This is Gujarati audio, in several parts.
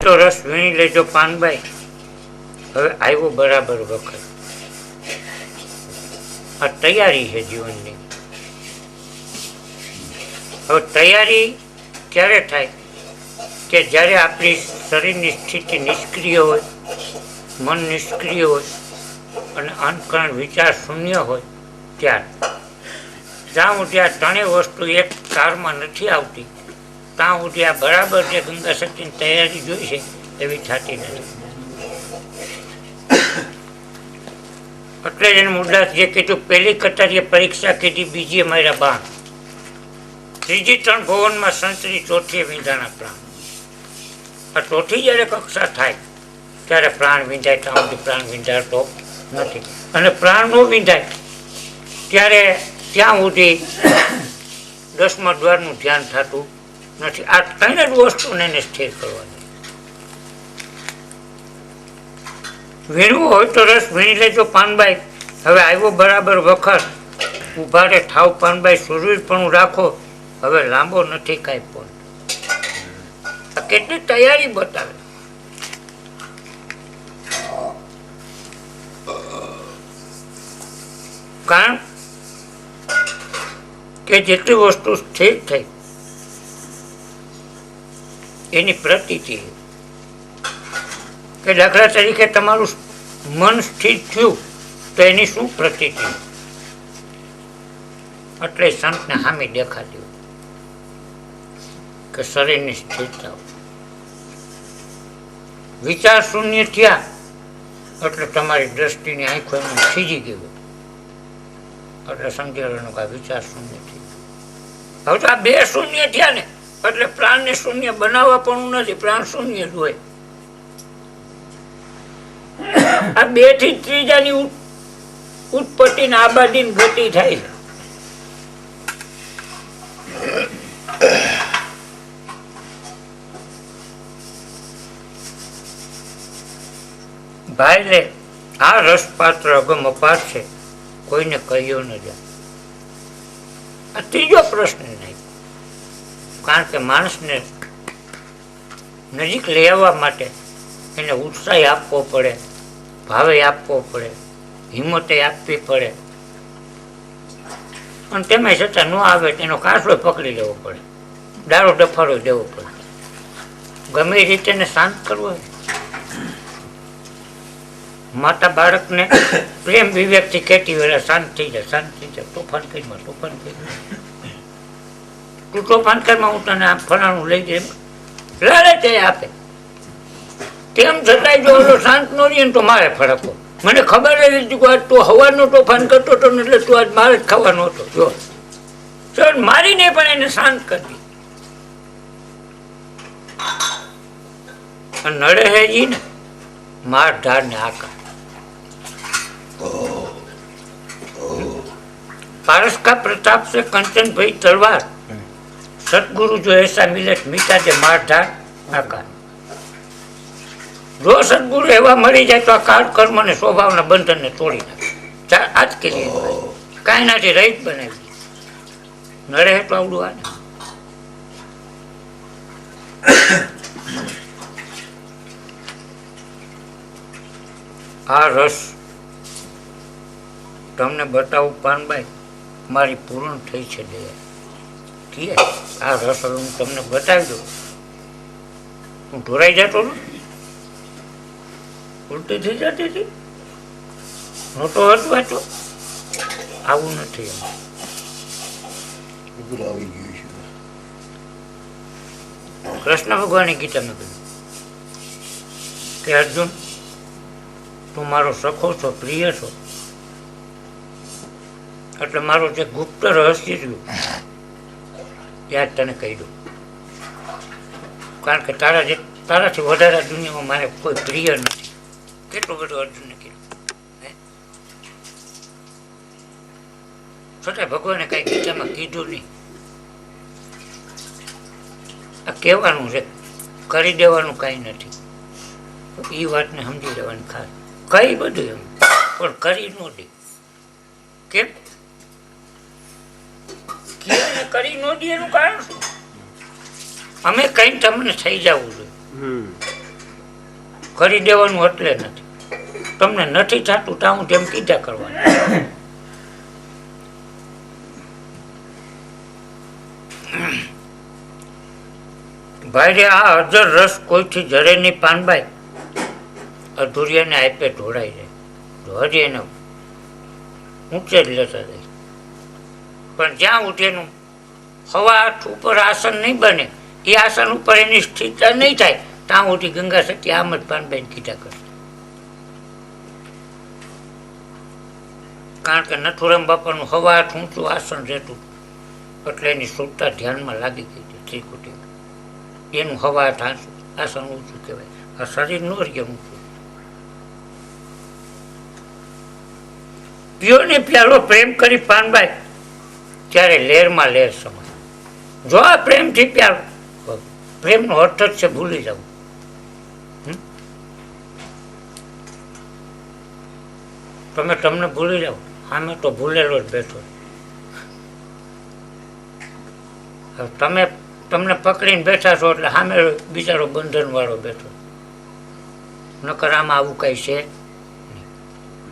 તો રસ વીણી લેજો પાનબાઈ, હવે આવ્યો બરાબર વખત. આ તૈયારી છે જીવનની. હવે તૈયારી ક્યારે થાય કે જ્યારે આપણી શરીરની સ્થિતિ નિષ્ક્રિય હોય, મન નિષ્ક્રિય હોય અને અંતકરણ વિચાર શૂન્ય હોય ત્યારે. જ્યાં સુધી આ ત્રણેય વસ્તુ એક કારમાં નથી આવતી ત્યાં સુધી આ બરાબર જે ગંગા શક્તિની તૈયારી જોઈ છે એવી થતી નથી. એટલે જ એને મુદ્દા જે કીધું, પહેલી કતારીએ પરીક્ષા કીધી, બીજી મારા બાણ, ત્રીજી ત્રણ ભુવનમાં સંતરી, ચોથી વિંધાણા પ્રાણ. આ ચોથી જ્યારે કક્ષા થાય ત્યારે પ્રાણ વિંધાય. ત્યાં સુધી પ્રાણ વિંધાતો નથી. અને પ્રાણ ન વિંધાય ત્યારે ત્યાં સુધી 10મા દ્વારનું ધ્યાન થતું નથી. આ ત્રણ જ વસ્તુને એને સ્થિર કરવાની. વીણવું હોય તો રસ વીણી લેજો પાનબાઈ, હવે આવ્યો બરાબર વખત. ઉભા રે થાવ પાનબાઈ, સુરવીરપણું રાખો, હવે લાંબો નથી કાંઈ પણ. આ કેટલી તૈયારી બતાવે. કારણ કે જેટલી વસ્તુ સ્થિર થઈ એની પ્રતીતિ, કે દાખલા તરીકે તમારું મન સ્થિર થયું તો એની શું પ્રતીતિ. એટલે સંતને હામી દેખાતી કે શરીરની સ્થિરતા. વિચાર શૂન્ય થયા એટલે તમારી દ્રષ્ટિની આંખો એમ ખીજી ગયું એટલે સમજી લેવાનું કે વિચાર શૂન્ય થયું. હવે તો આ બે શૂન્ય થયા ને એટલે પ્રાણને શૂન્ય બનાવવા પણ નથી, પ્રાણ શૂન્ય જ હોય. આ બે થી ત્રીજાની ઉત્પત્તિ ને આબાદી ગતિ થાય છે. ભાઈ લે, આ રસપાત્ર અગમ અપાર છે, કોઈને કહ્યો ન જાય. આ ત્રીજો પ્રશ્ન નહીં. કારણ કે માણસને નજીક લઈ આવવા માટે એને ઉત્સાહ આપવો પડે, ભાવે આપવો પડે, હિંમતે આપવી પડે. અને તેમાં છતાં ન આવે તેનો કાંસલો પકડી લેવો પડે, દારૂ ડફારો દેવો પડે, ગમે એ રીતે એને શાંત કરવો. માતા બાળકને પ્રેમ વિવેકથી કહેતી વેળા શાંત થઈ જાય, શાંત થઈ જાય, તોફાન કરીમાં તોફાન કરી, તું તોફાન કરમાં હું તને ફલાણું લઈ જાય, લાલચ આપે. તેમ છતાંય જો ઓલો શાંત ન રહીએ ને તો મારે ફરકો. મને ખબર હતી કે આજ તું હવારનો તોફાન કરતો હતો ને એટલે તું આજ મારે જ ખાવાનો હતો. જો ચાલ મારીને પણ એને શાંત કરતી. નડે હે જી ને માર ધાર ને આકાર. पारस का प्रताप से कंचन भाई तलवार, सतगुरु जो ऐसा मिले मीठा जे मार धार आकार. जो सतगुरु एवं मरी जाए तो आ काल कर्म ने स्वभाव ना बंधन ने तोड़ी नाखे. आज के लिए कई ना रहित बनावी. नड़े है तो आवड़ू आ रस તમને બતાવું પાનબાઈ, મારી પૂર્ણ થઈ છે દયા. ઠીક, આ રસ હવે હું તમને બતાવી દઉં. હું ઢોરાઈ જતો ને, ઉલટી થઈ જતી હતી, નહોતો વાંચો. આવું નથી. કૃષ્ણ ભગવાને ગીતામાં કહ્યું કે અર્જુન, તું મારો સખો છો, પ્રિય છો, એટલે મારો જે ગુપ્ત રહસ્ય રહ્યું યાદ તને કહી દઉં. કારણ કે તારાથી વધારે દુનિયામાં મારે કોઈ પ્રિય નથી. કેટલું બધું અર્જુનને કીધું. છતાં ભગવાને કઈ ગીતામાં કીધું નહીં. આ કહેવાનું છે, કરી દેવાનું કાંઈ નથી. એ વાતને સમજી લેવાની ખાસ. કઈ બધું એમ પણ કરી ન દે. કેમ કરી ન દે એનું કારણ શું? અમે કઈ તમને થઈ જવું જોઈએ. કરી દેવાનું એટલે નથી. તમને નથી થતું તો હું તેમ કીધા કરવાનું. ભાઈ આ અજર રસ કોઈથી જરે નહીં પાનભાઈ, અધૂરિયાને આપે ઢોળાઈ જાય. તો હજી એને ઊંચે જ લેતા જાય. પણ જ્યાં ઉઠેનું હવા હાથ ઉપર આસન નહીં બને, એ આસન ઉપર એની સ્થિરતા નહીં થાય, ત્યાં ઉઠી ગંગા સતી આમ જ પાનભાઈ કીધા કરશે. કારણ કે નથુરામ બાપાનું હવા હાથ ઊંચું આસન રહેતું, એટલે એની સુરતા ધ્યાનમાં લાગી ગઈ હતી ત્રિકુટી. એનું હવા હાથ આસન ઊંચું કહેવાય. આ શરીર નો રહે ઊંચું. પ્યો ને પ્યાલો પ્રેમ કરી પાનભાઈ, ત્યારે લેરમાં લેર સમય. જો આ પ્રેમથી પ્યાલો, પ્રેમનો અર્થ જ છે ભૂલી જવું. તમે તમને ભૂલી જાઓ, આમે તો ભૂલેલો જ બેઠો. તમે તમને પકડીને બેઠા છો એટલે સામે બિચારો બંધન વાળો બેઠો. નકર આમાં આવું કઈ છે.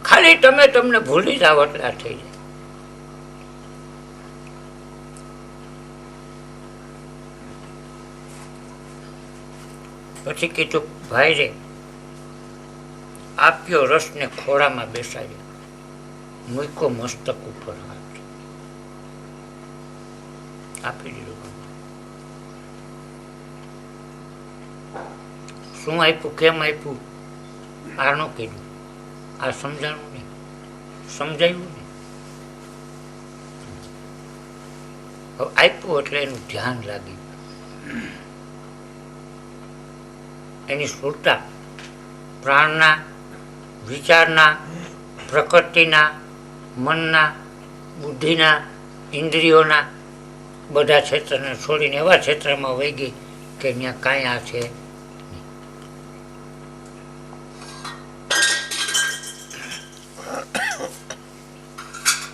ખાલી તમે તમને ભૂલી જાઓ એટલે આ થઈ જાય. પછી કીધું ભાઈ રે, આપ્યો રસને ખોળામાં બેસાડ્યો, મૂકો મસ્તક ઉપર હાથ. આપી દીધું. શું આપ્યું, કેમ આપ્યું, આ ન કીધું. આ સમજાણું નહીં, સમજાયું નહીં. હવે આપ્યું એટલે એનું ધ્યાન લાગી, એની સ્ફૂર્તા પ્રાણના, વિચારના, પ્રકૃતિના, મનના, બુદ્ધિના, ઇન્દ્રિયોના બધા ક્ષેત્રને છોડીને એવા ક્ષેત્રમાં વહી ગઈ કે ત્યાં કાંઈ આ છે.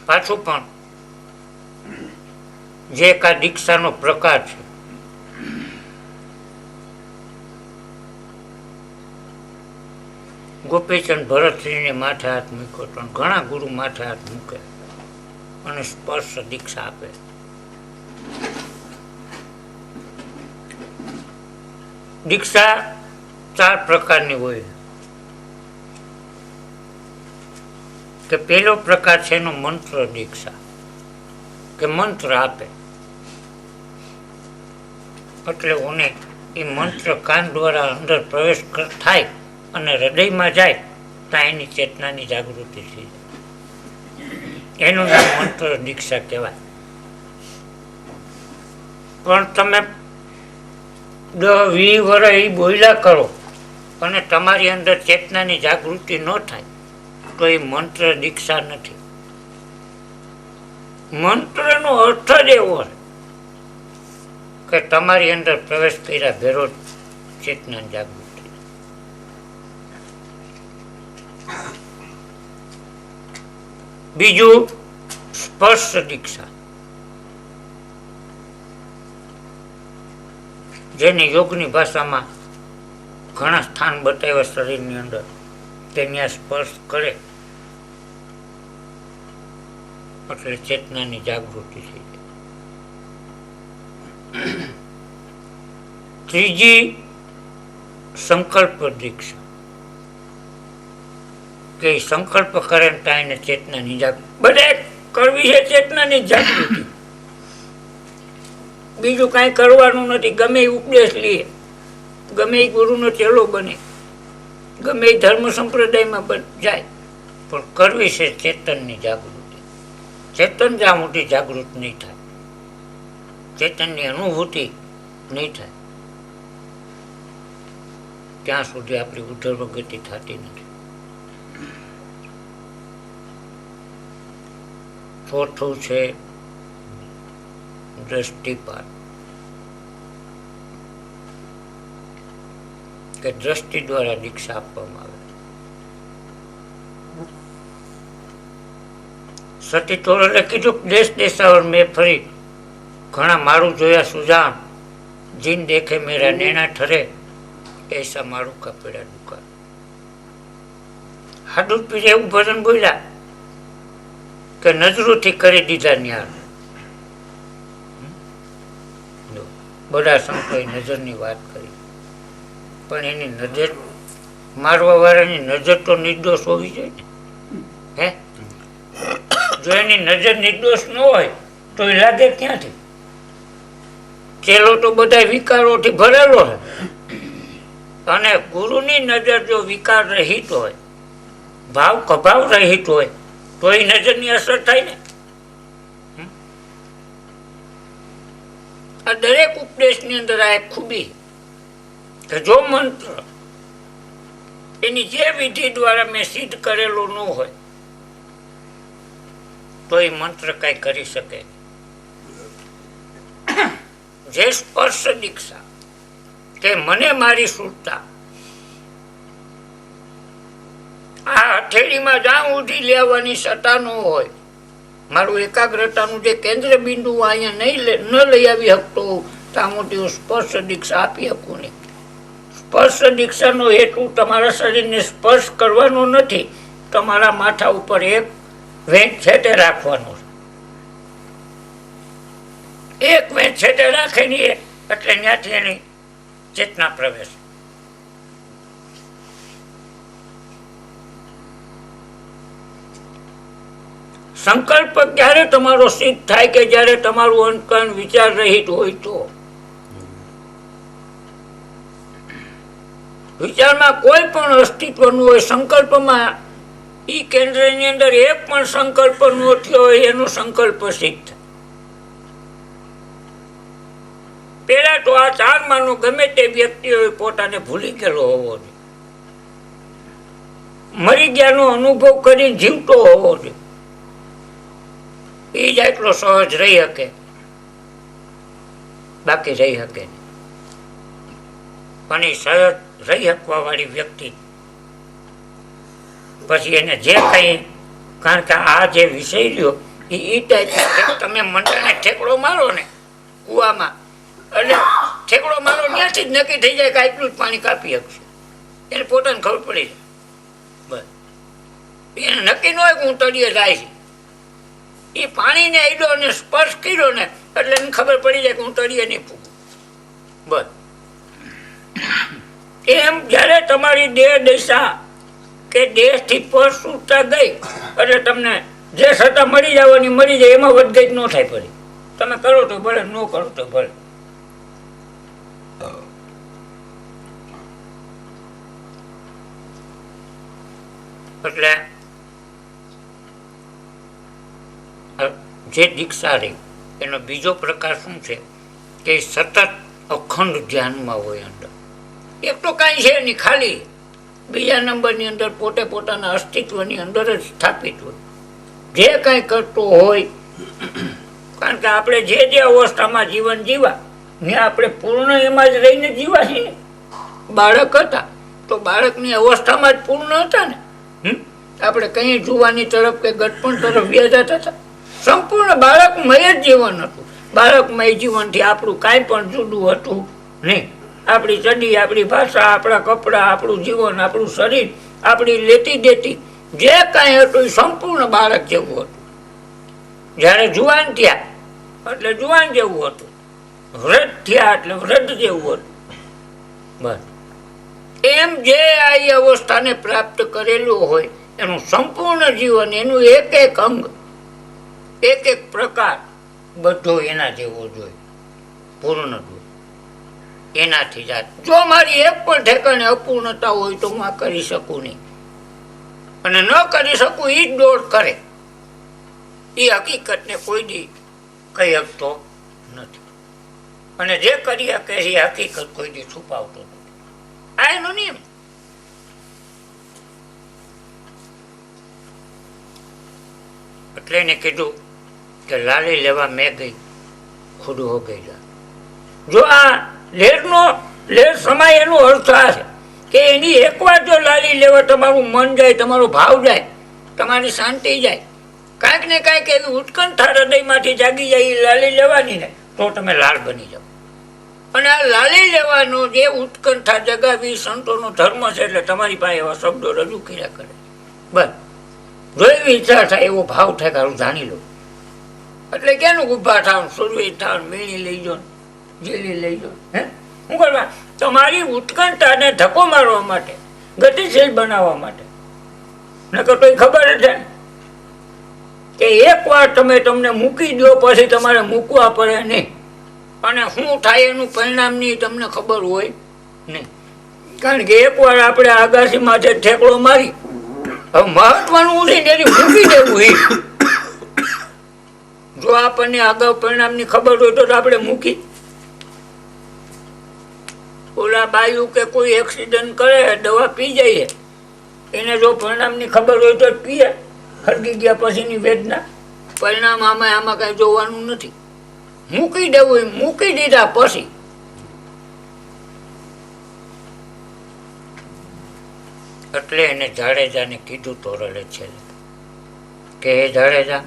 પાછું પણ જે એક આ દીક્ષાનો પ્રકાર છે, ગોપીચંદ ભરતશ્રીને માથે હાથ મૂક્યો તો ઘણા ગુરુ માથે હાથ મૂકે અને સ્પર્શ દીક્ષા આપે. દીક્ષા 4 પ્રકારની હોય. કે પહેલો પ્રકાર છે એનો મંત્ર દીક્ષા, કે મંત્ર આપે એટલે ઓને એ મંત્ર કાન દ્વારા અંદર પ્રવેશ થાય અને હૃદયમાં જાય ત્યાં એની ચેતનાની જાગૃતિ થઈ જાય. એનું નામ મંત્ર દીક્ષા કહેવાય. પણ તમે 10-20 વર્ષ એ બોલ્યા કરો અને તમારી અંદર ચેતનાની જાગૃતિ ન થાય તો એ મંત્ર દીક્ષા નથી. મંત્રનો અર્થ જ એવો કે તમારી અંદર પ્રવેશ કર્યા ભેરો ચેતના જાગૃતિ. બીજું સ્પર્શ દીક્ષા, જેને યોગની ભાષામાં ઘણા સ્થાન બતાવ્યા શરીરની અંદર, ત્યાં સ્પર્શ કરે એટલે ચેતનાની જાગૃતિ થઈ જાય. ત્રીજી સંકલ્પ દીક્ષા, કે સંકલ્પ કરે ને ત્યાં એને ચેતનાની જાગૃતિ. બધે કરવી છે ચેતનાની જાગૃતિ, બીજું કાંઈ કરવાનું નથી. ગમે એ ઉપદેશ લઈએ, ગમે એ ગુરુનો ચેલો બને, ગમે એ ધર્મ સંપ્રદાયમાં જાય, પણ કરવી છે ચેતનની જાગૃતિ. ચેતન જ્યાં મોટી જાગૃત નહીં થાય, ચેતનની અનુભૂતિ નહીં થાય, ત્યાં સુધી આપણી ઉધર્વ ગતિ થતી નથી. ચોથું છે દ્રષ્ટિપાત, કે દ્રષ્ટિ દ્વારા દીક્ષા આપવામાં આવે. સતી તોરલે કીધું, દેશ દેશાવર મેં ફરી, ઘણા મારું જોયા સુજાન, જીન દેખે મેરા નેણા ઠરે, એસા મારું કા પેડા દુકાન. હાડું પીરે એવું ભજન બોલ્યા કે નજરોથી કરી દીધા ન્યાર. બધા સંતોએ નજરની વાત કરી, પણ એની નજર મારવા વાળાની નજર તો નિર્દોષ હોવી જોઈએ ને. હે, જો એની નજર નિર્દોષ ન હોય તો એ લાગે ક્યાંથી? ચેલો તો બધા વિકારોથી ભરેલો છે, અને ગુરુની નજર જો વિકાર રહિત હોય, ભાવ કભાવ રહિત હોય, તો એ નજરની અસર થાય ને. આ દરેક ઉપદેશની અંદર આ એક ખૂબી કે જો મંત્ર એની જે વિધિ દ્વારા મેં સિદ્ધ કરેલો ન હોય તો એ મંત્ર કઈ કરી શકે. જે સ્પર્શ દીક્ષા કે મને મારી સુરતા આ હથેળીમાં જ્યાં ઉધી લેવાની સત્તા ન હોય, મારું એકાગ્રતાનું જે કેન્દ્ર બિંદુ અહીંયા ન લઈ આવી શકતો ત્યાં મોટી હું સ્પર્શ દીક્ષા આપી શકું નહીં. સ્પર્શ દીક્ષાનો હેતુ તમારા શરીરને સ્પર્શ કરવાનો નથી, તમારા માથા ઉપર એક વેંચ છેટે રાખવાનો છે. એક વેંચ છેટે રાખે નહીં એટલે ત્યાંથી એની ચેતના પ્રવેશ. સંકલ્પ ક્યારે તમારો સિદ્ધ થાય કે જ્યારે તમારું અંતકરણ વિચાર રહિત હોય તો. વિચારમાં કોઈ પણ અસ્તિત્વ નું હોય, સંકલ્પમાં ઈ કેન્દ્રની અંદર એક પણ સંકલ્પ નો થયો હોય એનો સંકલ્પ સિદ્ધ. પેલા તો આ ચારમાંનો ગમે તે વ્યક્તિ હોય પોતાને ભૂલી ગયેલો હોવો જોઈએ, મરી ગયાનો અનુભવ કરી જીવતો હોવો જોઈએ. એ જ એટલો સહજ રહી શકે, બાકી રહી શકે નહીં. પણ એ સહજ રહી શકવા વાળી વ્યક્તિ પછી એને જે કઈ, કારણ કે આ જે વિષય રહ્યો એ ટાઈપ, તમે મંડળને ઠેકડો મારો ને કુવામાં, એટલે ઠેકડો મારો ત્યાંથી જ નક્કી થઈ જાય કે આટલું જ પાણી કાપી શકશે. એને પોતાને ખબર પડી જાય, બસ એને નક્કી ન હોય કે હું તળિયે જાય છે. એ પાણીને આડ્યો અને સ્પર્શ કર્યો ને એટલે એને ખબર પડી જાય કે હું તળિયે નહીં પૂગું. બસ એમ જયારે તમારી દેહ દશા કે દેહથી પર સુરતા ગઈ એટલે તમને જે સત્તા મળી જવાની મળી જાય, એમાં વધઘટ ન થાય. પડી તમે કરો તો ભલે, ન કરો તો ભલે. એટલે જે દીક્ષા રહી એનો બીજો પ્રકાર શું છે કે સતત અખંડ ધ્યાનમાં હોય અંદર. એક તો કાંઈ છે નહીં, ખાલી બીજા નંબરની અંદર પોતે પોતાના અસ્તિત્વની અંદર જ સ્થાપિત હોય. જે કાંઈ કરતો હોય, કારણ કે આપણે જે અવસ્થામાં જીવન જીવા ને આપણે પૂર્ણ એમાં જ રહીને જીવા છીએ. બાળક હતા તો બાળકની અવસ્થામાં જ પૂર્ણ હતા ને. આપણે કઈ જુવાની તરફ કે ગટપણ તરફ વ્યાજાત હતા. સંપૂર્ણ બાળકમય જ જીવન હતું. બાળકમય જીવનથી આપણું કાંઈ પણ જુદું હતું નહીં. આપણી ચડી, આપણી ભાષા, આપણા કપડાં, આપણું જીવન, આપણું શરીર, આપણી લેતી દેતી જે કાંઈ હતું એ સંપૂર્ણ બાળક જેવું હતું. જ્યારે જુવાન થયા એટલે જુવાન જેવું હતું, વૃદ્ધ થયા એટલે વૃદ્ધ જેવું હતું. બસ એમ જે આ અવસ્થાને પ્રાપ્ત કરેલું હોય એનું સંપૂર્ણ જીવન, એનું એક એક અંગ, એક એક પ્રકાર બધો એના જેવો જોઈએ, પૂર્ણ જોઈએ. એનાથી જાત જો મારી એક પણ ઠેકાણે અપૂર્ણતા હોય તો હું આ કરી શકું નહીં, અને ન કરી શકું એ જ દોડ કરે. એ હકીકતને કોઈ દી કહી શકતો નથી, અને જે કરી શકે એ હકીકત કોઈ દી છુપાવતો નથી. આ એનો નિયમ. એટલે એને કીધું કે લાલી લેવા મેં ગઈ ખુદ હો ગઈ. જો આ લેર સમય એનો અર્થ આ છે કે એની એકવાર જો લાલી લેવા તમારું મન જાય, તમારો ભાવ જાય, તમારી શાંતિ જાય, કાંઈક ને કાંઈક એવી ઉત્કંઠા હૃદયમાંથી જાગી જાય એ લાલી લેવાની ને તો તમે લાલ બની જાઓ. અને આ લાલી લેવાનો જે ઉત્કંઠા જગાવી સંતોનો ધર્મ છે. એટલે તમારી પાસે એવા શબ્દો રજૂ કર્યા કરે બસ જો એવી ઈચ્છા થાય એવો ભાવ થાય કારું જાણી લો. એટલે કેનું ઊભા થાવ, સુરવી થાવ, મીણી લઈ જો, જીલી લઈ જો. હે શું કરવા? તમારી ઉત્કંઠાને ધક્કો મારવા માટે, ગતિશીલ બનાવવા માટે. નકર તો ખબર જ છે કે એક વાર તમે તમને મૂકી દો પછી તમારે મૂકવા પડે નહીં, અને શું થાય એનું પરિણામ નહીં તમને ખબર હોય નહીં. કારણ કે એકવાર આપણે આગાસીમાંથી ઠેકડો મારી, હવે મહત્વનું ઉઠીને એની મૂકી દેવું એ. જો આપણને અગાઉ પરિણામની ખબર હોય તો આપણે મૂકી. ઓલા બાયુ કે કોઈ એક્સિડન્ટ કરે, દવા પી જાય, એને જો પરિણામની ખબર હોય તો પીએ. હરગી ગયા પછીની વેદના, પરિણામ આમાં કઈ જોવાનું નથી. મૂકી દેવું, મૂકી દીધા પછી એટલે એને જાડેજાને કીધું તોરલે છે કે હે જાડેજા,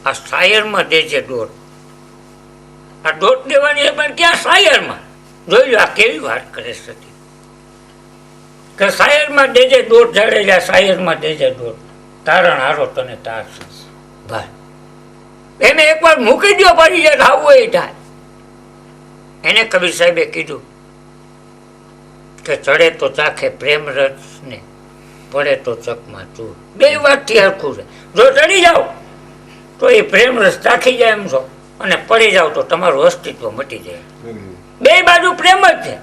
આ શાયરમાં દેજે દોટ. આ દોટ દેવાની પણ ક્યાં શાયરમાં? જોઈ લો આ કેવી વાત કરે છે કે શાયરમાં દેજે દોટ જાડેજા, શાયરમાં દેજે દોટ, તારણ હારો તને તાર ભાઈ. એને એકવાર મૂકી દો પછી જે થવું એ થાય. એને કબીર સાહેબે કીધું કે ચડે તો ચાખે પ્રેમ રસ ને પડે તો ચકમાં ચૂર. બે વાતથી હરખું છે. જો ચડી જાઓ તો એ પ્રેમ રસ ચાખી જાય એમ છો, અને પડી જાવ તો તમારું અસ્તિત્વ મટી જાય. બે બાજુ પ્રેમ જ છે.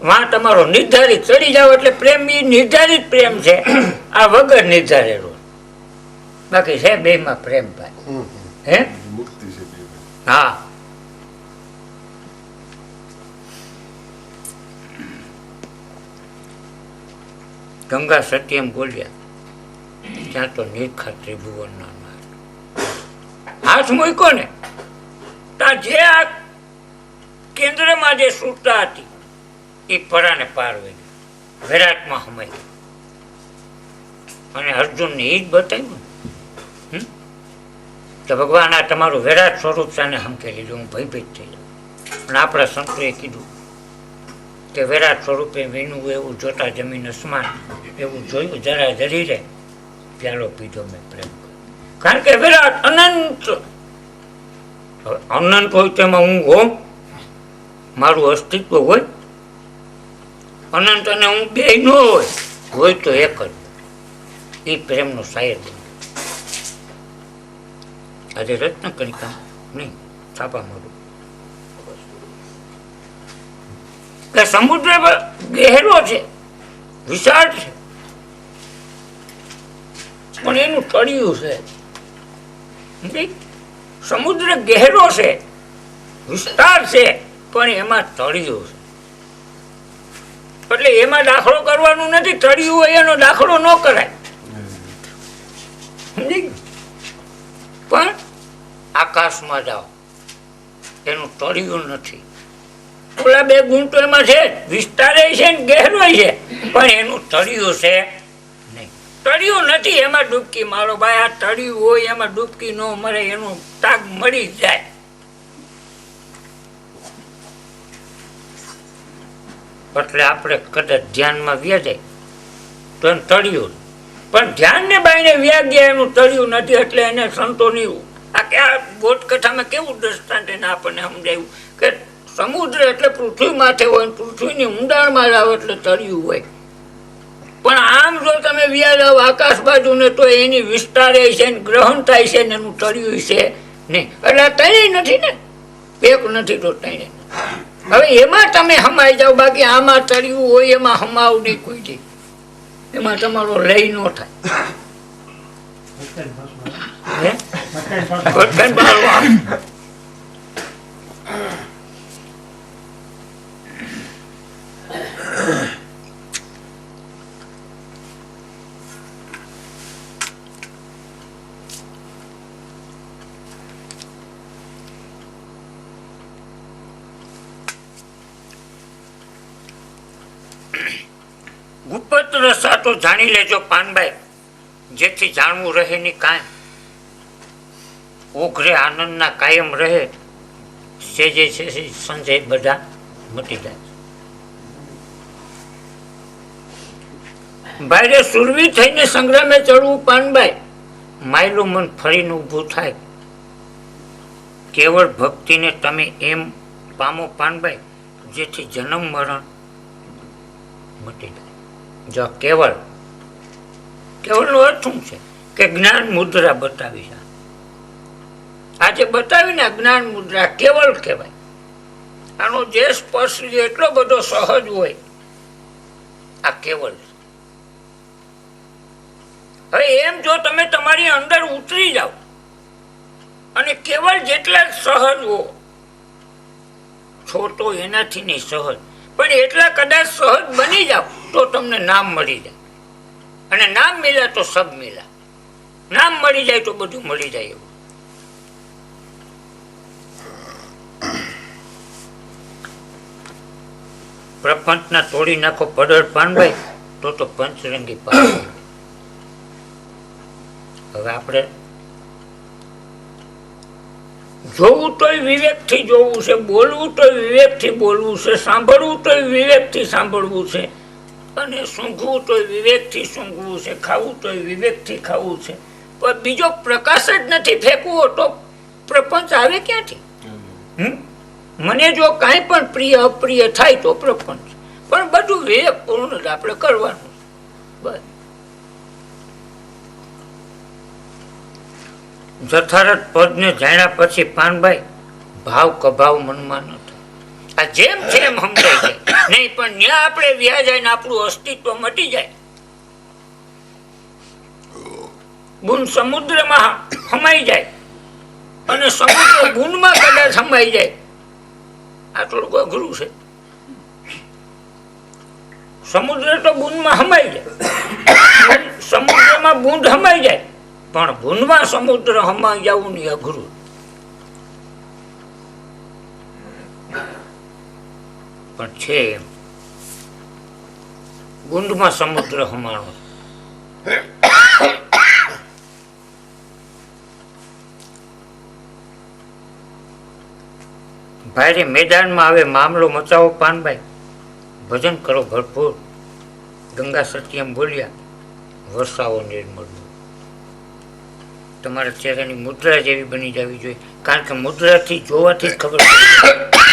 વાં તમારો નિર્ધારિત, ચડી જાવ એટલે પ્રેમ એ નિર્ધારિત પ્રેમ છે, આ વગર નિર્ધારેલો. બાકી છે બે માં પ્રેમ ભાઈ. હે હા, ગંગા સત્યમ બોલ્યા ત્યાં તો નિરખા ત્રિભુવન હાથ મૂક્યો ને ત્યાં જે આ કેન્દ્રમાં જે સુરતા હતી એ પરાને પાર વહી ગઈ, વિરાટમાં હમાઈ ગઈ. અને અર્જુનને એ જ બતાવ્યું કે ભગવાન આ તમારું વિરાટ સ્વરૂપ છે, હમકે લીધું, હું ભયભીત થઈ જાઉં. અને આપણા સંતોએ કીધું કે વિરાટ સ્વરૂપે વીણું એવું જોતા જમીન અસમાન એવું જોયું, જરા જરી રે પ્યાલો પીધો મેં પ્રેમ. કારણ કે વિરાટ અનંત, અનંત હોય તેમાં હું હોમ, મારું અસ્તિત્વ હોય. અનંત અને હું બે ન હોય તો એક જ. એ પ્રેમનો શાયર બન્યો. આજે રત્ન કણિકા નહીં, છાપા મારું કે સમુદ્ર ગહેરો છે, વિશાળ છે, પણ એનું તળિયું છે. સમુદ્ર ગહેરો છે, વિસ્તાર છે, પણ એમાં તળિયું છે. એટલે એમાં દાખલો કરવાનું નથી, તળિયું હોય એનો દાખલો ન કરાય. પણ આકાશમાં જાઓ એનું તળિયું નથી. ઓલા બે ગુણ તો એમાં છે, વિસ્તારે છે ને ગહેરો છે, પણ એનું તળિયું છે નહીં. તળિયું નથી, એમાં ડૂબકી મારો ભાઈ. આ તળિયું હોય એમાં ડૂબકી ન મરે, એનું તાગ મળી જાય. એટલે આપણે કદાચ ધ્યાનમાં વ્યા જાય તો એનું તળિયું, પણ ધ્યાનને બાઈને વ્યા ગયા એનું તળિયું નથી. એટલે એને સંતોની આ કે આ બોધકથામાં કેવું દ્રષ્ટાંત એને આપણને સમજાયું કે સમુદ્ર એટલે પૃથ્વી માથે હોય, પૃથ્વીની ઊંડાણમાં જાવ એટલે તળિયું હોય. પણ આમ જો તમે વ્યા જાવ આકાશ બાજુ ને તો એની વિસ્તારે છે ને ગ્રહણ થાય છે ને એનું તળિયું છે નહીં. એટલે ત્રણેય નથી ને, એક નથી તો ત્રણેય. હવે એમાં તમે હમાઈ જાવ, બાકી આમાં તળિયું હોય એમાં હમાવ નહીં કોઈ દી, એમાં તમારો લઈ ન થાય. ગુપ્ત રસ્તા તો જાણી લેજો પાનભાઈ, જેથી જાણવું રહે ની કાયમ. ઓઘરે આનંદના કાયમ રહે, સેજે છે સંજય બધા મટી જાય. ભાઈ સુરવી થઈને સંગ્રામે ચડવું પાનભાઈ, માયલું મન ફરીને ઊભું થાય. કેવળ ભક્તિને તમે એમ પામો પાનભાઈ, જેથી જન્મ મરણ મટી જાય. જો કેવળ, કેવળનો અર્થ શું છે? કે જ્ઞાન મુદ્રા બતાવી છે. આજે બતાવીને જ્ઞાન મુદ્રા કેવળ કહેવાય. આનો જે સ્પર્શ એટલો બધો સહજ હોય, આ કેવળ. હવે એમ જો તમે તમારી અંદર ઉતરી જાઓ અને કેવળ જેટલા સહજ હો છો તો એનાથી નહીં સહજ, પણ એટલા કદાચ સહજ બની જાઓ તો તમને નામ મળી જાય. અને નામ મિલા તો સબ મિલા. નામ મળી જાય તો બધું મળી જાય. એવું પ્રપંચના તોડી નાખો પડર પાનભાઈ, તો પંચરંગી પાન. હવે આપણે જોવું તોય વિવેકથી જોવું છે, બોલવું તોય વિવેકથી બોલવું છે, સાંભળવું તોય વિવેકથી સાંભળવું છે, અને સૂંઘવું તોય વિવેકથી સૂંઘવું છે, ખાવું તોય વિવેકથી ખાવું છે. પણ બીજો પ્રકાશ જ નથી ફેંકવો તો પ્રપંચ આવે ક્યાંથી? મને જો કાંઈ પણ પ્રિય અપ્રિય થાય તો પ્રપંચ, પણ બધું વિવેકપૂર્ણ જ આપણે કરવાનું. બસ જથારથ પદને જાણ્યા પછી પાનભાઈ ભાવ કભાવ મનમાં ન થાય. આ જેમ છે એમ સમજાય જાય નહીં, પણ ત્યાં આપણે વ્યા જાય ને આપણું અસ્તિત્વ મટી જાય. ગુણ સમુદ્રમાં સમાઈ જાય અને સમુદ્ર ગુણમાં કદાચ સમાઈ જાય. આ થોડુંક અઘરું છે. સમુદ્ર તો ગુણમાં સમાઈ જાય, સમુદ્રમાં બુંદ સમાઈ જાય, પણ ગુણમાં સમુદ્ર સમાઈ જવું નહીં અઘરું. પણ છે એમ, ગુંદમાં સમુદ્ર સમાણો. ભાઈ મેદાનમાં આવે મામલો મચાવો પાનભાઈ, ભજન કરો ભરપૂર. ગંગા સત્યમ બોલ્યા, વરસાવો નિર્મળ. તમારા ચહેરાની મુદ્રા જેવી બની જવી જોઈએ, કારણ કે મુદ્રાથી જોવાથી જ ખબર પડે.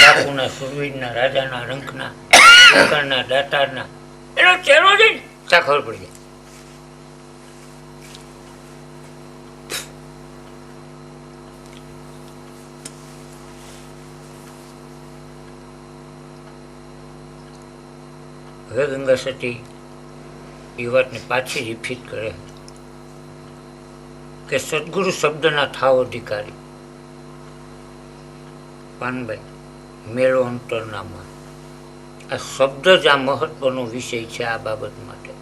બાપુના, સુરવીરના, રાજાના, રંકના, દુકાળના, દાતારના એનો ચહેરો જોઈને ત્યાં ખબર પડી જાય. હવે ગંગા સતી એ વાતને પાછી રિપીટ કરે કે સદગુરુ શબ્દના થાવ અધિકારી. પાનભાઈ મેળો અંતરનામાં, આ શબ્દ જ આ મહત્વનો વિષય છે. આ બાબત માટે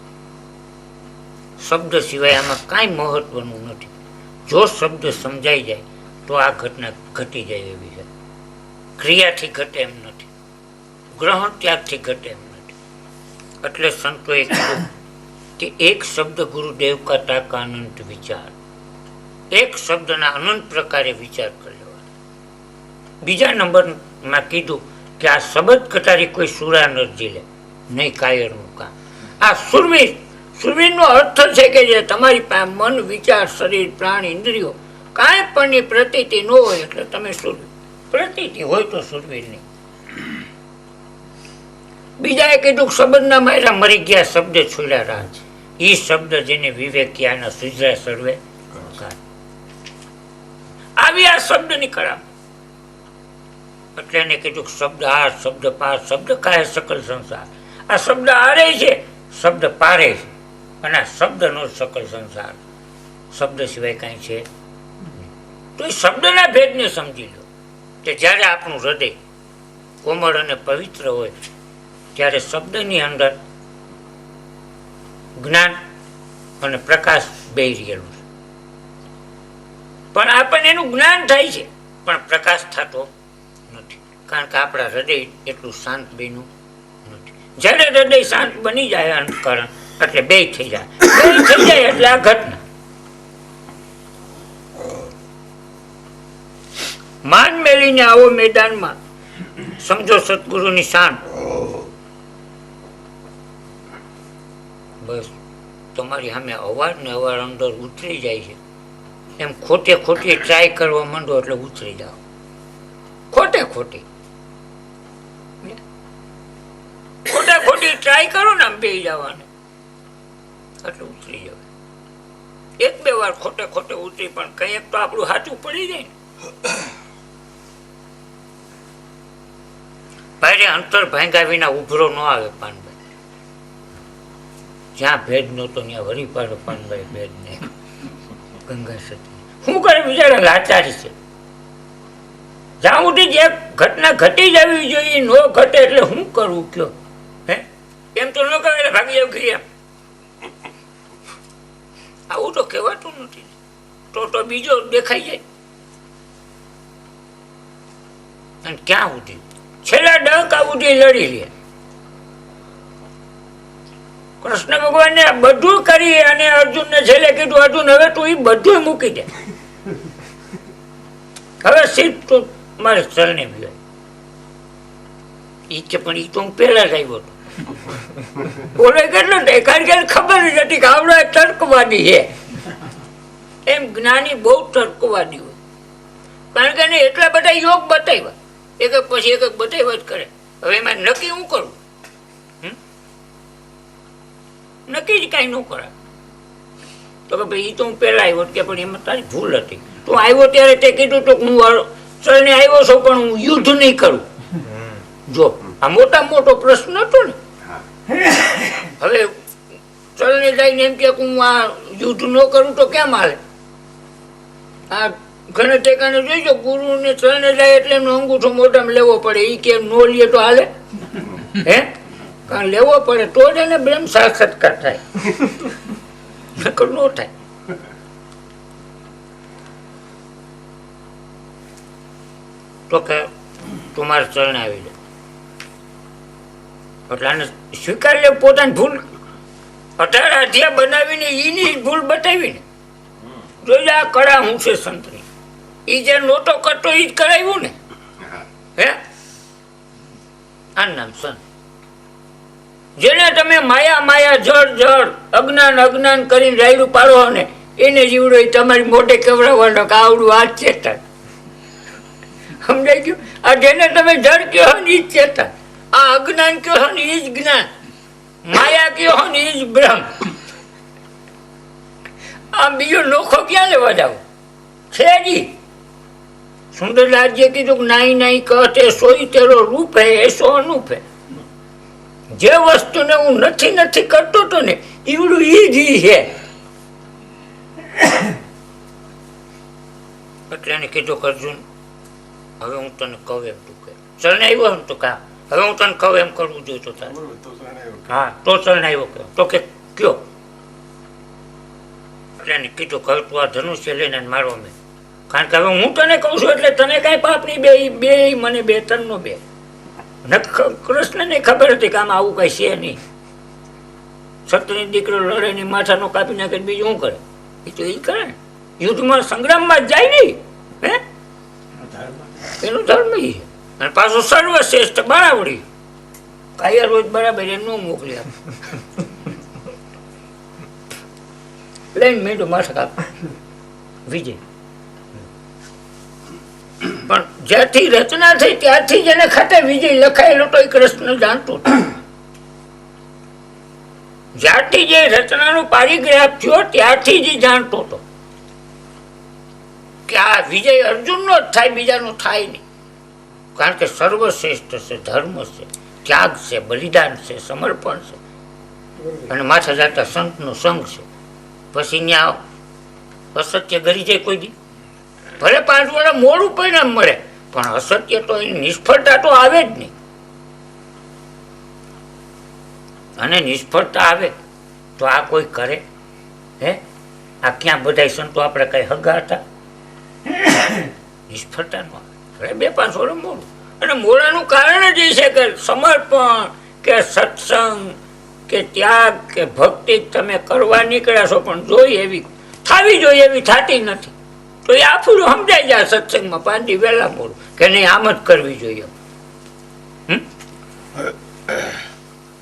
શબ્દ સિવાય આમાં કાંઈ મહત્વનું નથી. જો શબ્દ સમજાઈ જાય તો આ ઘટના ઘટી જાય એવી છે. ક્રિયાથી ઘટે એમ નથી, ગ્રહણ ત્યાગથી ઘટે એમ નથી. એટલે સંતોએ કીધું કે એક શબ્દ ગુરુદેવ કા તાકા અનંત વિચાર. એક શબ્દના અનંત પ્રકારે વિચાર કરી લેવાનો. બીજા નંબરમાં કીધું કે આ શબ્દ કટારી કોઈ સુરા ન ઝીલે, નહીં કાયરનું કામ. આ સુરવીર, સુરવીરનો અર્થ છે કે જે તમારી પાસે મન, વિચાર, શરીર, પ્રાણ, ઇન્દ્રિયો કાંઈ પણની પ્રતીતિ ન હોય એટલે તમે સુરવીર. પ્રતીતિ હોય તો સુરવીર નહીં. બીજાએ કીધું શબ્દના માયરા મરી ગયા, શબ્દ છોડ્યા રાજ. એ શબ્દ જેને વિવેક્યાના સુજરા સર્વે આવી આ શબ્દની કળા. એટલે એને કીધું શબ્દ હાર, શબ્દ પાર, શબ્દ કાહે સકલ સંસાર. આ શબ્દ હારે છે, શબ્દ પારે છે, અને આ શબ્દનો સકલ સંસાર. શબ્દ સિવાય કાંઈ છે તો એ શબ્દના ભેદને સમજી લો કે જ્યારે આપણું હૃદય કોમળ અને પવિત્ર હોય ત્યારે શબ્દની અંદર જ્ઞાન અને પ્રકાશ બેહી રહેલું છે. પણ આપણને એનું જ્ઞાન થાય છે પણ પ્રકાશ થતો નથી, કારણ કે આપણા હૃદય એટલું શાંત બન્યું નથી. જ્યારે હૃદય શાંત બની જાય અંતકરણ એટલે બે થઈ જાય. બે થઈ જાય એટલે આ ઘટના. માન મેલીને આવો મેદાનમાં, સમજો સદગુરુની શાન. બસ તમારી સામે અવારનવાર અંદર ઉતરી જાય છે, એમ ખોટે ખોટી ટ્રાય કરવા માંડો એટલે ઉતરી જાઓ. ખોટે ખોટી ટ્રાય કરો ને આમ બે જવાને એટલે ઉતરી જવાય. એક બે વાર ખોટે ઉતરી પણ કંઈક તો આપણું હાથું પડી જાય ને. ભાઈ અંતર ભાંગ્યા વિના ઉભરો ન આવે પાનભાઈ. જ્યાં ભેદ નહોતો ત્યાં વળી પાડો પાનભાઈ ભેદ ને ગંગા સતી શું કરે બિચારા લાચારી છે. જ્યાં ઉઠી જે ઘટના ઘટી જવી જોઈએ ન ઘટે એટલે શું કરવું કયો? હે એમ તો ન કહેવાય ભાગી જવું કરી. આવું તો કહેવાતું નથી. તો બીજો દેખાઈ જાય. અને ક્યાં ઉઠી છેલ્લા ડંકા ઉઠી લડી લે. કૃષ્ણ ભગવાનને બધું કરી અને અર્જુનને છેલ્લે કીધું અર્જુન હવે તું એ બધું મૂકી દે, હવે સીટ તું મારે ચરણે બી ઈ કે પણ ઈ તો હું પેલા જ આવ્યો હતો. બોલે કેટલો કારણ કે ખબર જ હતી કે આવડો તર્કવાદી છે. એમ જ્ઞાની બહુ તર્કવાદી હોય, કારણ કે એને એટલા બધા યોગ બતાવ્યા, એક પછી એક બતાવ્યા જ કરે. હવે એમાં નક્કી હું કરું? નક્કી જ કાંઈ ન કરાય. તો કે ભાઈ એ તો હું પહેલા આવ્યો કે પણ એમાં તારી ભૂલ હતી. તું આવ્યો ત્યારે તે કીધું તો હું ચરણે આવ્યો છું પણ હું યુદ્ધ નહીં કરું. જો આ મોટો પ્રશ્ન હતો ને. હવે ચરણે જઈને એમ કે હું આ યુદ્ધ ન કરું તો કેમ હાલે? આ ઘણે ટેકાને જોઈજો ગુરુને ચરણે જાય એટલે એમનો અંગૂઠો મોઢામાં લેવો પડે. એ કે નો લે તો હાલે? હે કારણ લેવો પડે તો જ એને બ્રહ્મ સાક્ષાત્કાર થાય, નકર નો થાય. તો કે તું મારા ચરણે આવી જાય એટલે આને સ્વીકાર લે પોતાની ભૂલ. 18 અધ્યાય બનાવીને એની ભૂલ બતાવીને જોઈ આ કળા હું છે સંતની. એ જે નોટો કરતો એ જ કરાવ્યું ને. હે આ નામ સંત. જેને તમે માયા જળ અજ્ઞાન કરીને રાયડું પાડો ને એને જીવડો તમારી મોઢે કવડાવવાનો કે આવડું આ જ ચેતન. સમજાઈ ગયું? આ જેને તમે જળ કહો ને એ જ ચેતન, આ અજ્ઞાન કહો ને એ જ જ્ઞાન, માયા કહો ને એ જ બ્રહ્મ. આ બીજો નોખો ક્યાં લેવા જાવ છે જી? સુંદરલાલજીએ કીધું કે નાઈ કહતે સોઈ તેરો રૂપ હે એસો અનુપ હે. જે વસ્તુને હું નથી કરતો તો ને ઈવડું ઈ જ છે. એટલે એને કીધું કે અર્જુન હવે હું તને કહું એમ તું કહે. ચરણે આવ્યો ને તો કા હવે હું તને કહું એમ કરવું જોઈએ તો તારે. હા તો ચરણે આવ્યો કે તો કે કયો? એટલે એને કીધું કે તું આ ધનુષ્ય લઈને મારો મેં, કારણ કે હવે હું તને કહું છું એટલે તને કાંઈ પાપ નહીં. બે મને બે તનનો બે. કૃષ્ણને ખબર હતી કે આમાં આવું કઈ છે નહીં. સત્યની દીકરો લડે ની માથાનો કાપી નાખે બીજું શું કરે? એ તો એ કરે ને, યુદ્ધમાં સંગ્રામમાં જ જાય નહીં. હે એનું ધર્મ એ અને પાછું સર્વશ્રેષ્ઠ બરાબરી. કાયા રોજ બરાબર એ ન મોકલી આપે. લઈને મેંડું માથા કાપ વિજય. પણ જ્યાંથી રચના થઈ ત્યારથી જ એને ખાતે વિજય લખાયેલો તો એ કૃષ્ણ જાણતો. જ્યારથી જે રચનાનો પારિગ્રાફ થયો ત્યારથી જ જાણતો હતો કે આ વિજય અર્જુનનો જ થાય, બીજાનો થાય નહીં. કારણ કે સર્વશ્રેષ્ઠ છે, ધર્મ છે, ત્યાગ છે, બલિદાન છે, સમર્પણ છે અને માથા જાતા સંતનો સંગ છે. પછી ત્યાં અસત્ય ગરી જાય કોઈ દી. ભલે 5 વર્ષ મોડું પરિણામ મળે પણ અસત્ય તો એની નિષ્ફળતા તો આવે જ નહીં. અને નિષ્ફળતા આવે તો આ કોઈ કરે? હે આ ક્યાં બધા સંતો આપણે કઈ હગા હતા? નિષ્ફળતા નો આવે ભલે 2-5 વર્ષ મોડું. અને મોડાનું કારણ જ એ છે કે સમર્પણ કે સત્સંગ કે ત્યાગ કે ભક્તિ તમે કરવા નીકળ્યા છો પણ જોઈ એવી થવી જોઈએ એવી થતી નથી. તો એ આફું સમજાઈ જાય સત્સંગમાં 5 દી વહેલા મોડું કે નહીં આમ જ કરવી જોઈએ.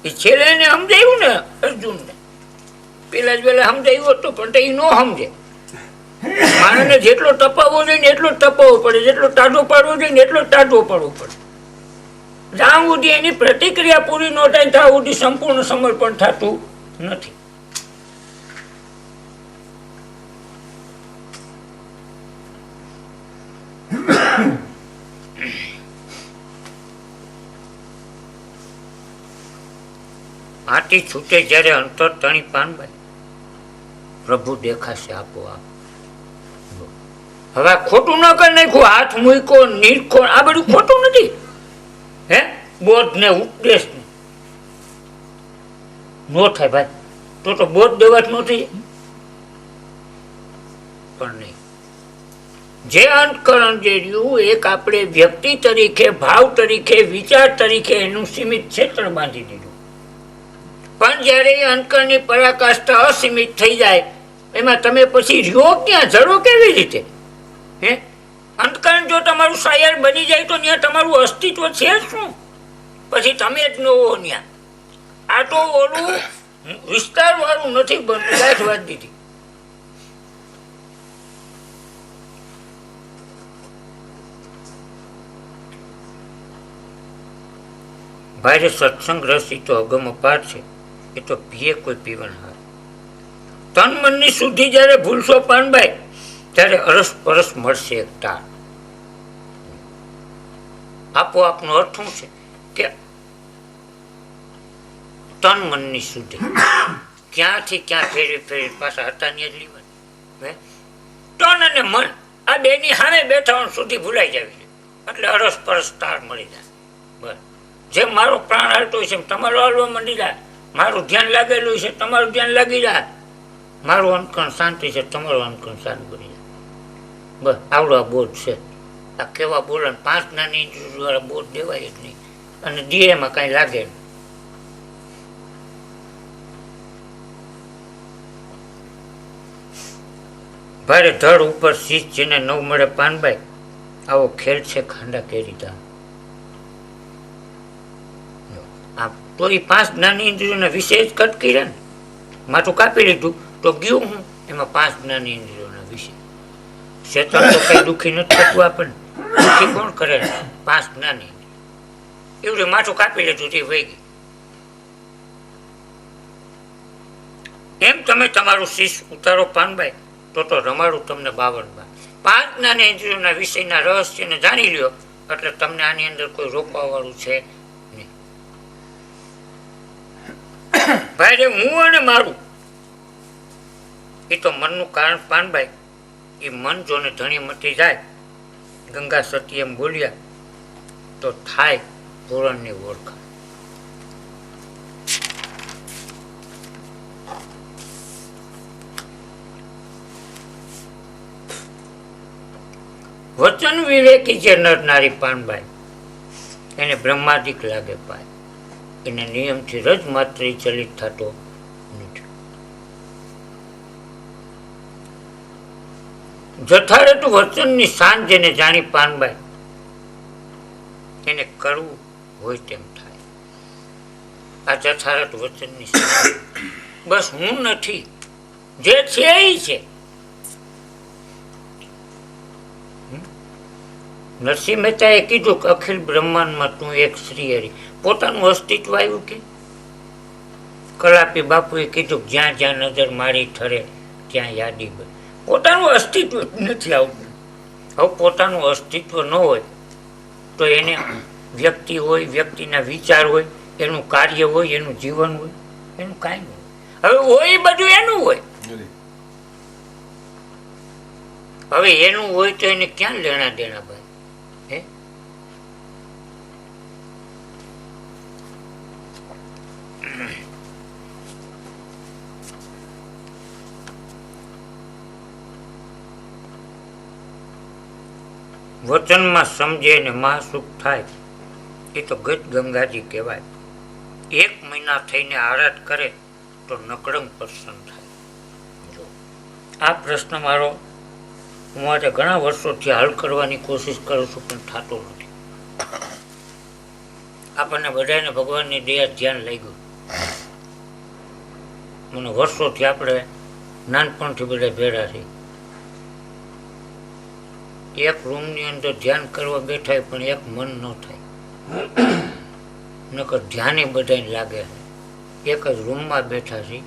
એ છેલ્લે એને સમજાયું ને અર્જુનને પેલા જ વેલા સમજાયું હતું પણ એ ન સમજે. માણસને જેટલો તપાવવો જોઈએ ને એટલો જ તપાવવો પડે, જેટલો ટાઢો પાડવો જોઈએ ને એટલો જ ટાઢો પાડવો પડે. જ્યાં સુધી એની પ્રતિક્રિયા પૂરી ન થાય ત્યાં સુધી સંપૂર્ણ સમર્પણ થતું નથી. આટી છૂટે જ્યારે અંતર તણી પાનભાઈ પ્રભુ દેખાશે આપોઆપ. હવે ખોટું ન કરી નાખ્યું, હાથ મૂકો નીરખો, આ બધું ખોટું નથી. હે બોધ ને ઉપદેશ ને નો થાય ભાઈ, તો બોધ દેવા જ ન થઈ પણ નહીં. જે અંતકરણ જે રહ્યું એક આપણે વ્યક્તિ તરીકે, ભાવ તરીકે, વિચાર તરીકે એનું સીમિત ક્ષેત્ર બાંધી દીધું. પણ જયારે એ અંતકરણની પરાકાષ્ઠા અસીમિત થઈ જાય એમાં તમે પછી રહ્યો ક્યાં, જરો કેવી રીતે? હે અંતકરણ જો તમારું શાયર બની જાય તો ત્યાં તમારું અસ્તિત્વ છે શું? પછી તમે જ ન હો ત્યાં. આ તો ઓલું વિસ્તાર વાળું નથી બનતું. વાત વાત દીધી. ભાઈ સત્સંગ રસ એ તો અગમ અપાર છે, એ તો પીએ કોઈ પીવન હાર. તન મનની શુદ્ધિ જયારે ભૂલશો પાનભાઈ ત્યારે અરસ પરસ મળશે એક તાર. આપોઆપનો અર્થ શું છે કે તન મનની શુદ્ધિ ક્યાંથી ક્યાં ફેરી ફેરી પાછા હતા ને જ લીવન. તન અને મન આ બેની સામે બેઠા સુધી ભૂલાઈ જાવી એટલે અરસ પરસ તાર મળી જાય. બસ જેમ મારો પ્રાણ હાલતો હોય છે એમ તમારો હાલવા મંડી જાય, મારું ધ્યાન લાગેલું છે તમારું ધ્યાન લાગી જાય, મારું અંતકરણ શાંતિ છે તમારું અંતકરણ શાંત બની જાય. બસ આવડો આ બોધ છે. આ કેવા બોલણ 5 નાની દ્વારા બોધ દેવાય જ નહીં અને દીએમાં કાંઈ લાગે નહીં. ભારે ધડ ઉપર શીશ જેને નવ મળે પાનભાઈ, આવો ખેલ છે ખાંડા કેરી ધામ. તો એ 5 જ્ઞાની ઇન્દ્રિયોના વિશે જ કટકી રહે ને, માથું કાપી લીધું તો ગયું હું એમાં 5 જ્ઞાની ઇન્દ્રિયોના વિશે. શેતાન તો કઈ દુઃખી નથી થતું આપણને, દુઃખી કોણ કરે? 5 જ્ઞાની એવું માથું કાપી લીધું તે વહી ગઈ. એમ તમે તમારું શીશ ઉતારો પાનભાઈ તો રમાડું તમને 52 બાર. 5 જ્ઞાની ઇન્દ્રિયોના વિષયના રહસ્યને જાણી લ્યો એટલે તમને આની અંદર કોઈ રોકવા વાળું છે નહીં. ભાઈ રે હું અને મારું એ તો મનનું કારણ પાનભાઈ. એ મન જોને ધણી મટી જાય, ગંગા સતી એમ બોલ્યા તો થાય પૂરણની ઓળખાણ. વચન વિવેકી જે નર નારી પાનભાઈ એને બ્રહ્માદિક લાગે પાય, એને નિયમથી રજ માત્ર ચલિત થતો નથી. જઠારટ વચનની સાંજ જેને જાણી પાનભાઈ એને કરવું હોય તેમ થાય. આ જઠારટ વચનની સાંજ બસ હું નથી, જે છે એ છે. નરસિંહ મહેતાએ કીધું કે અખિલ બ્રહ્માંડમાં તું એક શ્રી હરિ. પોતાનું અસ્તિત્વ આવ્યું કે કલાપી બાપુએ કીધું જ્યાં જ્યાં નજર મારી ઠરે ત્યાં યાદી બને. પોતાનું અસ્તિત્વ નથી આવતું. હવે પોતાનું અસ્તિત્વ ન હોય તો એને વ્યક્તિ હોય, વ્યક્તિના વિચાર હોય, એનું કાર્ય હોય, એનું જીવન હોય, એનું કાંઈ નહીં. હવે હોય બધું એનું હોય. હવે એનું હોય તો એને ક્યાં લેણા દેણા ભાઈ? વચનમાં સમજે ને મહાસુખ થાય એ તો ગત ગંગાજી કહેવાય. 1 મહિના થઈને આરાધ કરે તો નકળંગ પ્રસન્ન થાય. જો આ પ્રશ્ન મારો હું આજે ઘણા વર્ષોથી હલ કરવાની કોશિશ કરું છું પણ થતો નથી. આપણને બધાને ભગવાનની દયા ધ્યાન લઈ ગયું. મને વર્ષોથી આપણે નાનપણથી બધા ભેળા છીએ. એક રૂમની અંદર ધ્યાન કરવા બેઠા હોય પણ એક મન ન થાય. નકર ધ્યાને બધાને લાગે છે. એક જ રૂમમાં બેઠા છીએ,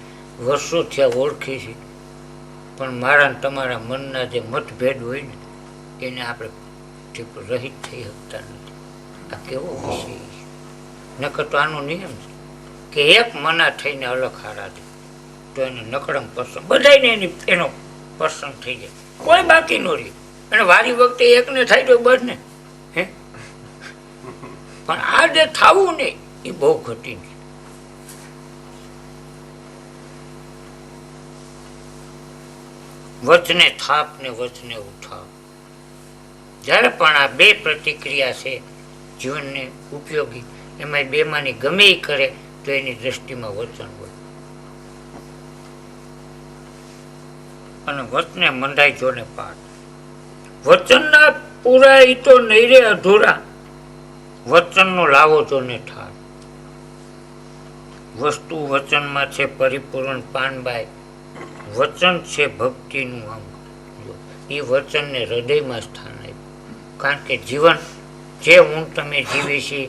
વર્ષોથી આ ઓળખી છે, પણ મારા ને તમારા મનના જે મતભેદ હોય ને એને આપણે રહિત થઈ શકતા નથી. આ કેવો વિષય છે! નકર તો આનો નિયમ છે કે એક મના થઈને અલગ હારા છે તો એને નકળમ પસંદ બધાને એનો પસંદ થઈ જાય, કોઈ બાકી ન રહે. અને વારી વખતે એકને થાય તો બસ ને હે, પણ આ જે થવું ને એ બહુ ઘટી છે. વચને થાપ ને વચને ઉઠાવ. જ્યારે પણ આ બે પ્રતિક્રિયા છે જીવનને ઉપયોગી, એમાં બેમાંની ગમે એ કરે તો એની દ્રષ્ટિમાં વચન હોય. અને વચને મંડાઈ જોને પાઠ. વચનના પૂરા ઈ તો નહીં રે અધૂરા, વચનનો લાવો જોને ઠાર. વસ્તુ વચનમાં છે પરિપૂર્ણ પાનબાઈ, વચન છે ભક્તિનું અંગ. એ વચનને હૃદયમાં સ્થાન આપ્યું, કારણ કે જીવન જે હું તમે જીવી છે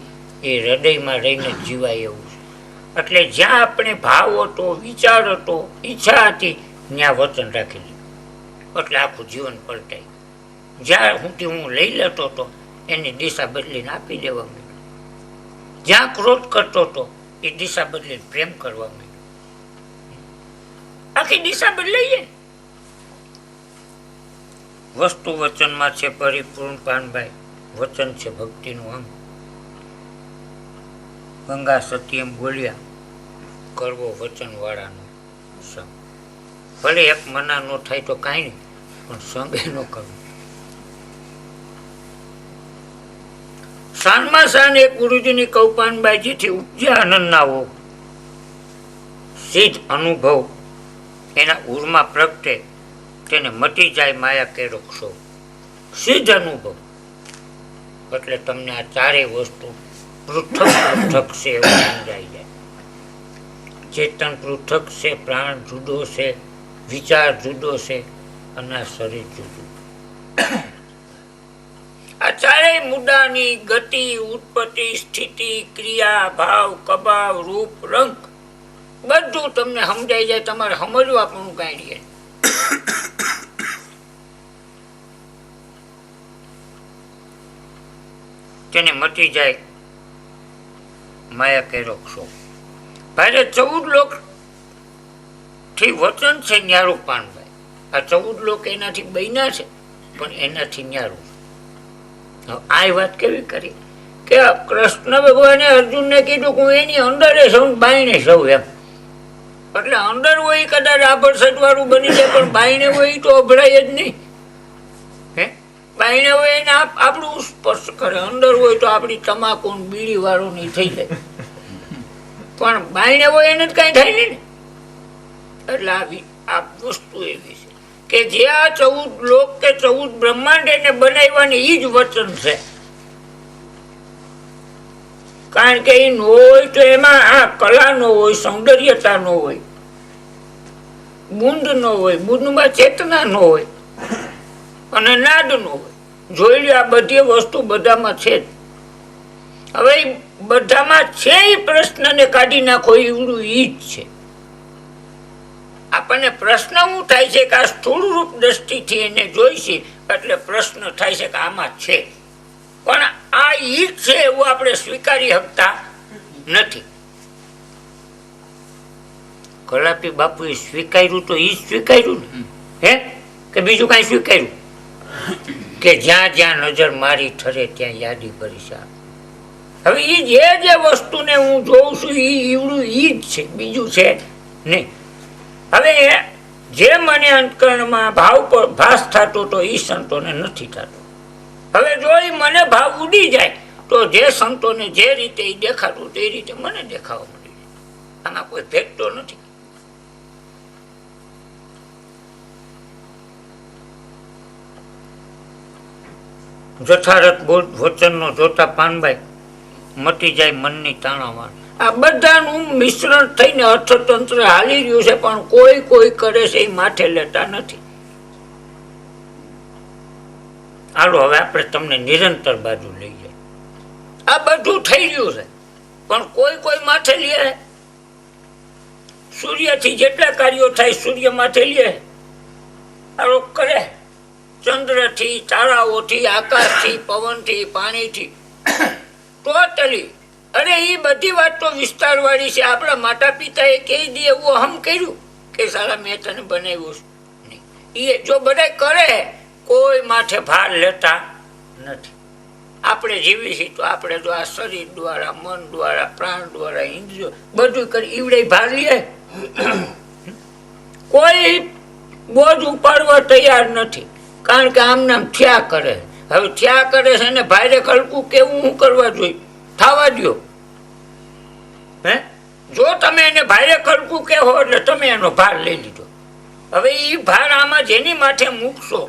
એ હૃદયમાં રહીને જીવાય એવું છે. એટલે જ્યાં આપણે ભાવ હતો, વિચાર હતો, ઈચ્છા હતી, ત્યાં વચન રાખી દીધું. એટલે આખું જીવન પલટાય. જ્યાં હું લઈ લેતો હતો એની દિશા બદલીને આપી દેવા માંડ્યું. જ્યાં ક્રોધ કરતો હતો એ દિશા બદલીને પ્રેમ કરવા માંડ્યો. આખી દિશા બદલાઈએ. વસ્તુ વચનમાં છે પરિપૂર્ણ પાનભાઈ, વચન છે ભક્તિનું અંગ. ગંગા સતી એમ બોલ્યા, કરવો વચન વાળાનો સંગ. ભલે એક મના ન થાય તો કાંઈ નહીં, પણ સંગે ન કરવો. શાનમાં શાન એક ગુરુજીની કૌપાનબાઈ, જેથી ઉપજ્યા આનંદના હો સિદ્ધ અનુભવ એના ઉર્મા પ્રગટે, તેને મટી જાય માયા કે રક્ષો. સિદ્ધ અનુભવ એટલે તમને આ ચારેય વસ્તુ પૃથક પૃથક છે એવું સમજાઈ જાય. ચેતન પૃથક છે, પ્રાણ જુદો છે, વિચાર જુદો છે, અને આ શરીર જુદું. આ ચારેય મુદ્દાની ગતિ, ઉત્પત્તિ, સ્થિતિ, ક્રિયા, ભાવ, કબાવ, રૂપ, રંગ બધું તમને સમજાઈ જાય. તમારે સમજવા પણ કાંઈ રહે. તેને મટી જાય માયા કે રક્ષો. ભાઈ 14 લોક થી વચન છે ન્યારું પાનભાઈ. આ 14 લોક એનાથી બન્યા છે, પણ એનાથી ન્યારું. આ વાત કેવી કરી કે કૃષ્ણ ભગવાને અર્જુનને કીધું કે હું એની અંદર સૌ બાઈને સૌ એમ. એટલે અંદર હોય કદાચ આભરસટ વાળું બની જાય, પણ બાઈને હોય તો અભરાય જ નહીં. હે, બાઈને હોય એને આપણું સ્પર્શ કરે, અંદર હોય તો આપણી તમાકુ બીડી વાળું ની થઈ જાય, પણ બાઈને હોય એને જ કઈ થાય નહીં ને. એટલે આ વસ્તુ એવી છે કે જે આ 14 લોક કે 14 બ્રહ્માંડ એને બનાવવાની એ જ વચન છે. કારણ કે એ ન હોય તો એમાં આ કલા ન હોય, સૌંદર્યતા ન હોય, બુંદ ન હોય, બુંદમાં ચેતના ન હોય, અને નાદ ન હોય. જોઈ લો, આ બધી વસ્તુ બધામાં છે જ. હવે બધામાં છે એ પ્રશ્નને કાઢી નાખો એવડું ઈ જ છે. આપણને પ્રશ્ન શું થાય છે કે આ સ્થૂળ રૂપ દ્રષ્ટિથી એને જોઈ છે, એટલે પ્રશ્ન થાય છે કે આમાં છે, પણ આ ઈ જ છે એવું આપણે સ્વીકારી શકતા નથી. કલાપી બાપુએ સ્વીકાર્યું તો ઈ જ સ્વીકાર્યું ને, હે, કે બીજું કઈ સ્વીકાર્યું? કે જ્યાં જ્યાં નજર મારી ઠરે ત્યાં યાદી ભરી છે. હવે એ જે વસ્તુને હું જોઉં છું એ ઈવડું ઈ જ છે, બીજું છે નહીં. હવે જે મને અંતકરણમાં ભાવ પર ભાસ થતો તો એ સંતોને નથી થતો. હવે જો એ મને ભાવ ઉડી જાય તો જે સંતોને જે રીતે એ દેખાતું તે રીતે મને દેખાવા મળી જાય. આમાં કોઈ ભેદ તો નથી. જઠારત બોલ વચનનો જોતા પાનભાઈ, મટી જાય મનની તાણાવાણ. આ બધાનું મિશ્રણ થઈને અર્થતંત્ર હાલી રહ્યું છે, પણ કોઈ કરે છે એ માથે લેતા નથી. હાલો હવે આપણે તમને નિરંતર બાજુ લઈએ. આ બધું થઈ રહ્યું છે પણ કોઈ માથે લે. સૂર્યથી જેટલા કાર્યો થાય સૂર્ય માથે લે, આરોપ કરે. ચંદ્રથી, તારાઓથી, આકાશથી, પવનથી, પાણીથી, ટોટલી. અરે એ બધી વાત તો વિસ્તાર વાળી છે. આપણા માતા પિતા એ કહી દે એવું અહમ કર્યું કે સાલા મેં તને બનાવ્યું નહીં. એ જો બધા કરે, કોઈ માથે ભાર લેતા નથી. આપણે જીવી છીએ તો આપણે જો આ શરીર દ્વારા, મન દ્વારા, પ્રાણ દ્વારા, ઇન્દ્રિયો બધું કરી ઈવડે ભાર લે. કોઈ બોજ ઉપાડવા તૈયાર નથી, કારણ કે આમ નામ થયા કરે. હવે થયા કરે છે ને ભારે ખડકું કેવું હું કરવા જોઈએ? થવા દો. હે, જો તમે એને ભારે ખડકું કહેવો એટલે તમે એનો ભાર લઈ લીધો. હવે એ ભાર આમાં જેની માથે મૂકશો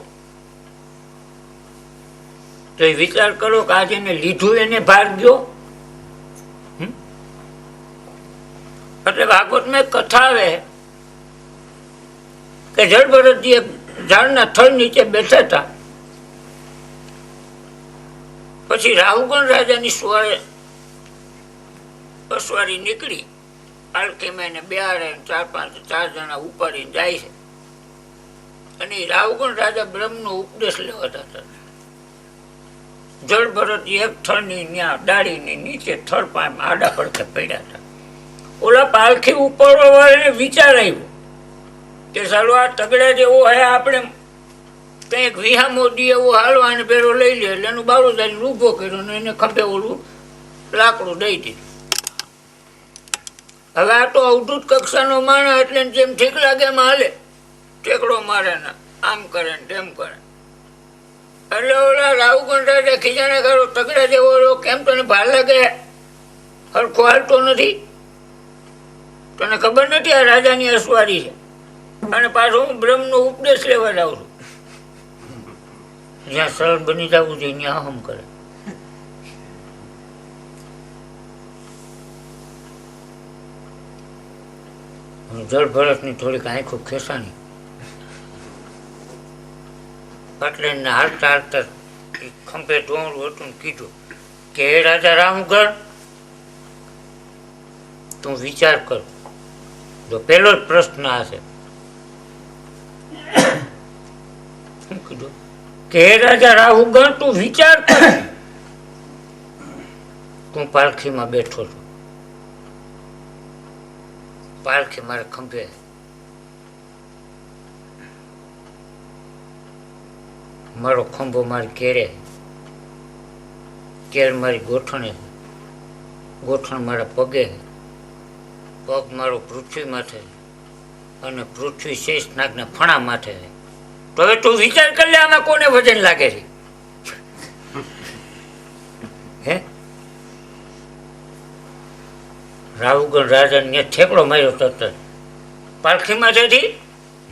તો એ વિચાર કરો કે આજે એને લીધું એને ભાર ગયો. એટલે ભાગવતમાં એક કથા આવે કે જળભરતજી એક ઝાડના થડ નીચે બેઠા હતા. પછી રાહુગણ રાજાની અસવારી નીકળી. પાલખીમાં એને બેહાડે, 4 જણા ઉપાડીને જાય છે. અને રાહુગણ રાજા બ્રહ્મનો ઉપદેશ લેવા હતા. જળભરતજી એક થડની ન્યા ડાળીની નીચે થડ પામ આડા પડખે પડ્યા હતા. ઓલા પાલખી ઉપાડવા વાળાને વિચાર આવ્યો કે સાલો આ તગડા જેવો હે, આપણે કંઈક વિહા મોદી એવો હાલવાને ભેરો લઈ લે. એટલે એનું બાળું દાઈને ઊભો કર્યો ને એને ખંભે ઓલું લાકડું દઈ દીધું. હવે આ તો અવધૂત કક્ષાનો માણસ એટલે જેમ ઠીક લાગે એમ હાલે. ટેકડો મારે ને આમ કરે ને તેમ કરે. એટલે ઓલા રાહુગણ રાજા ખીજાને કરો, તગડા જેવો કેમ તને ભાર લાગે? હરખો હાલતો નથી? તને ખબર નથી આ રાજાની અસવારી છે? અને પાછો હું બ્રહ્મનો ઉપદેશ લેવા જાઉં છું. જ્યાં સરળ બની જવું જોઈએ ત્યાં અહમ કરે. જળભરતની થોડીક આંખો ખેસાણી. એટલે હાલતા હાલતા ખંભે ઢોળું હતું કીધું કે હે રાજા રામગઢ, તું વિચાર કર. જો પેલો જ પ્રશ્ન આ છે. શું કીધું કે હે રાજા રાહુગણ, તું વિચાર કર. તું પાલખીમાં બેઠો છો, પાલખી મારે ખંભે, મારો ખંભો મારી કેરે, કેર મારી ગોઠણે, ગોઠણ મારા પગે, પગ મારો પૃથ્વી માથે અને પૃથ્વી શેષનાગના ફણા માથે. તો હવે તું વિચાર કરી લે આમાં કોને વજન લાગે છે? હે, રાહુગણ રાજાને ઠેકડો માર્યો તરત. પાલખીમાંથી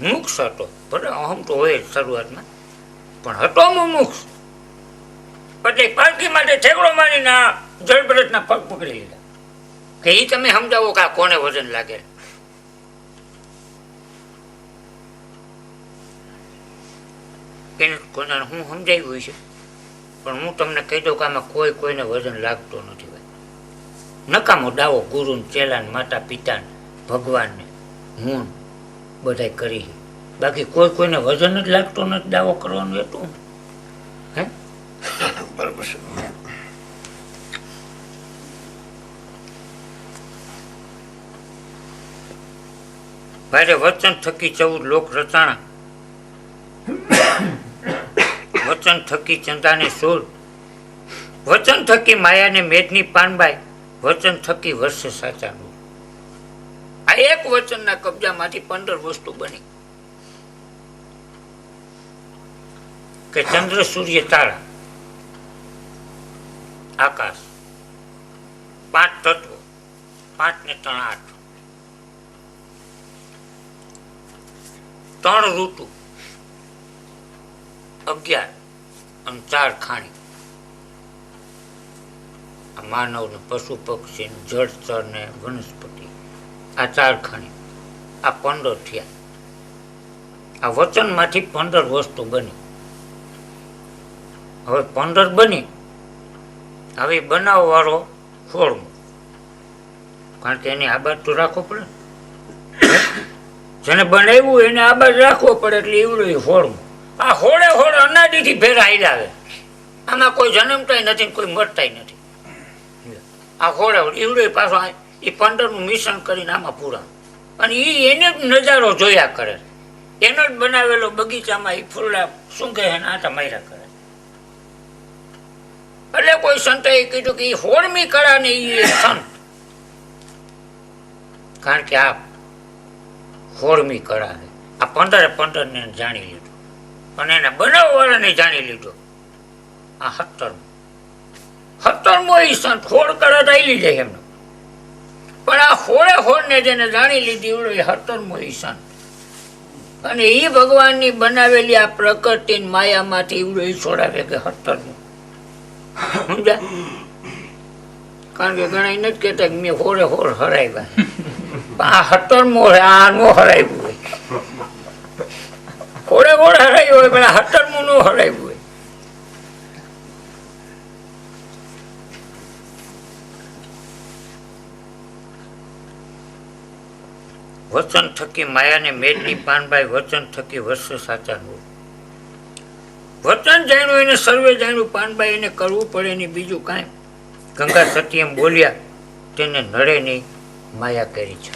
મુક્ષ હતો, ભલે અહમ તો હોય શરૂઆતમાં, પણ હતો મુમુક્ષ. પછી પાલખી માટે ઠેકડો મારીને આ જળભરતના પગ પકડી લીધા. કે એ તમે સમજાવો કે આ કોને વજન લાગે? એને કોને હું સમજાવ્યું છે, પણ હું તમને કહી દઉં કે આમાં કોઈને વજન લાગતો નથી. ભાઈ નકામો દાવો ગુરુ ચેલા માતા પિતા ભગવાનને હું બધા કરી. બાકી કોઈને વજન જ લાગતો નથી દાવો કરવાનું એટલું. હે, બરાબર છે. ભારે વચન થકી 14 લોક રચાણા, વચન થકી ચંદાને સોલ, વચન થકી માયાને મેઘની પાનબાઈ, વચન થકી વર્ષે સાચાનું. આ એક વચનના કબજામાંથી 15 વસ્તુ બની. કે ચંદ્ર, સૂર્ય, તારા, આકાશ, 5 તત્વો, 5 ને 3 8, 3 ઋતુ, 11 અને 4 ખાણી. આ માનવ ને પશુ પક્ષી જળચર ને વનસ્પતિ, આ 4 ખણી, આ 15 થયા. આ વચનમાંથી 15 વસ્તુ બની. હવે 15 બની, હવે બનાવવાળો 16મો, કારણ કે એની આબાદ તો રાખવો પડે. જેને બનાવ્યું એને આબાદ રાખવો પડે, એટલે ઈવડું 16મો. આ હોળે હોળ અનાદિથી ભેરા હિલાવે. આમાં કોઈ જન્મતાય નથી, કોઈ મરતાય નથી. આ હોળે હોળ ઈવડું પાછો એ 15નું મિશ્રણ કરીને આમાં પૂરા, અને એને જ નજારો જોયા કરે. એનો જ બનાવેલો બગીચામાં એ ફૂલડા સૂંઘે અને આટા માર્યા કરે. એટલે કોઈ સંતોએ કીધું કે એ 16મી કળા ને એ સંત, કારણ કે આ 16મી કળા છે. આ 15 ને જાણી લીધું, અને એને બનાવવાળાને જાણી લીધો. આ 17મો એ સંત. 16 કળા તો આવી જાય એમને, પણ આ હોળે હોળ ને જેને જાણી લીધી એવડો એ 17મો એ સંત. અને એ ભગવાનની બનાવેલી આ પ્રકૃતિ માયામાંથી એવડો એ છોડાવે કે 17મો. સમજ્યા? કારણ કે ઘણા નથી કહેતા કે મેં હોળે હોળ હરાવ્યા, આ 17મો આ નો હરાવ્યું હોય. હોળે હોળ હરાવ્યું હોય, પણ આ 17મો નો હરાવ્યું હોય. વચન થકી માયાને મેદની પાનભાઈ, વચન થકી વર્ષ સાચા નું. વચન જાણ્યું એને સર્વે જાણ્યું પાનભાઈ, એને કરવું પડે નહીં બીજું કાંઈ. ગંગા સતી એમ બોલ્યા, તેને નડે નહીં, માયા કરી છે.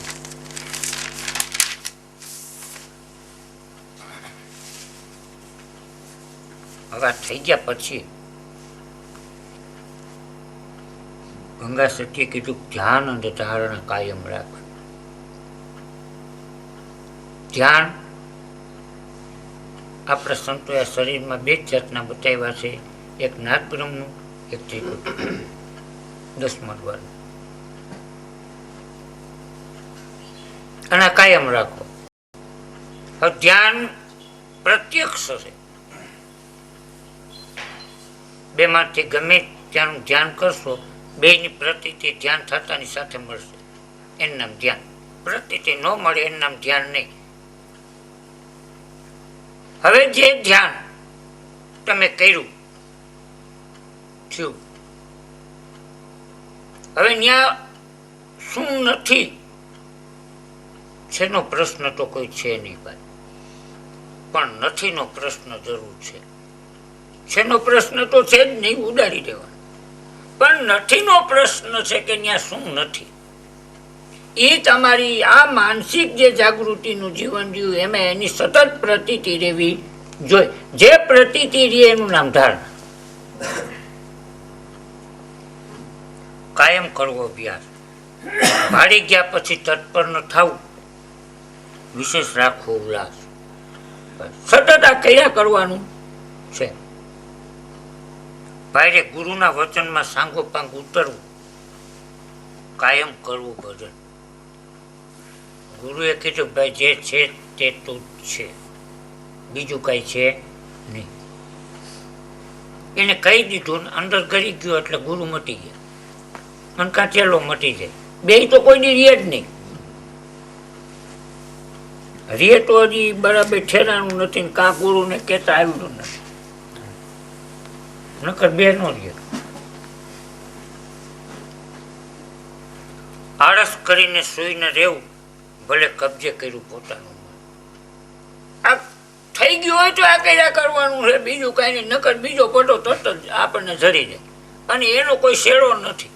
હવે થઈ ગયા પછી ગંગા સતીએ કીધું ધ્યાન અને ધારણા કાયમ રાખ. ધ્યાન આપણા સંતોએ શરીરમાં 2 જાતના બતાવ્યા છે, એક નાદબ્રહ્મનું, એક ત્રિકુટી, 10મા દ્વાર. અને કાયમ રાખો. હવે ધ્યાન પ્રત્યક્ષ છે. બેમાંથી ગમે ત્યાંનું ધ્યાન કરશો, બેની પ્રતીતિ ધ્યાન થતાની સાથે મળશે, એનું નામ ધ્યાન. પ્રતીતિ ન મળે એનું નામ ધ્યાન નહીં. હવે જે ધ્યાન તમે કર્યું થયું, હવે ત્યાં શું નથી છેનો પ્રશ્ન તો કોઈ છે નહીં ભાઈ, પણ નથીનો પ્રશ્ન જરૂર છે. છેનો પ્રશ્ન તો છે જ નહીં, ઉડાડી દેવાનો. પણ નથીનો પ્રશ્ન છે કે ત્યાં શું નથી. એ તમારી આ માનસિક જે જાગૃતિનું જીવન જીવ્યું એમાં એની સતત પ્રતીતિ રહેવી જોઈએ. જે પ્રતીતિ રહે એનું નામ ધારણા. કાયમ કરવો અભ્યાસ. ભાડી ગયા પછી તત્પર ન થવું, વિશેષ રાખવો ઉલ્લાસ. સતત આ કર્યા કરવાનું છે. ભાઈ ગુરુના વચનમાં સાંગોપાંગ ઉતરવું, કાયમ કરવું ભજન. ગુરુએ કીધું ભાઈ જે છે તે તું જ છે, બીજું કઈ છે નહીં. એને કહી દીધું, અંદર કરી ગયો એટલે ગુરુ મટી ગયા. અને કાં ચેલો મટી જાય, બે તો કોઈની રીએ જ નહીં. રીએ તો હજી બરાબર ઠેરાનું નથી ને કાં ગુરુને કહેતા આવ્યું નથી, નકર બે નો રીએ. આળસ કરીને સૂઈને રહેવું, ભલે કબજે કર્યું પોતાનું. આ થઈ ગયું હોય તો આ કર્યા કરવાનું છે, બીજું કાંઈ નહીં. નકર બીજો પટો તરત જ આપણને ઝરી જાય, અને એનો કોઈ શેડો નથી.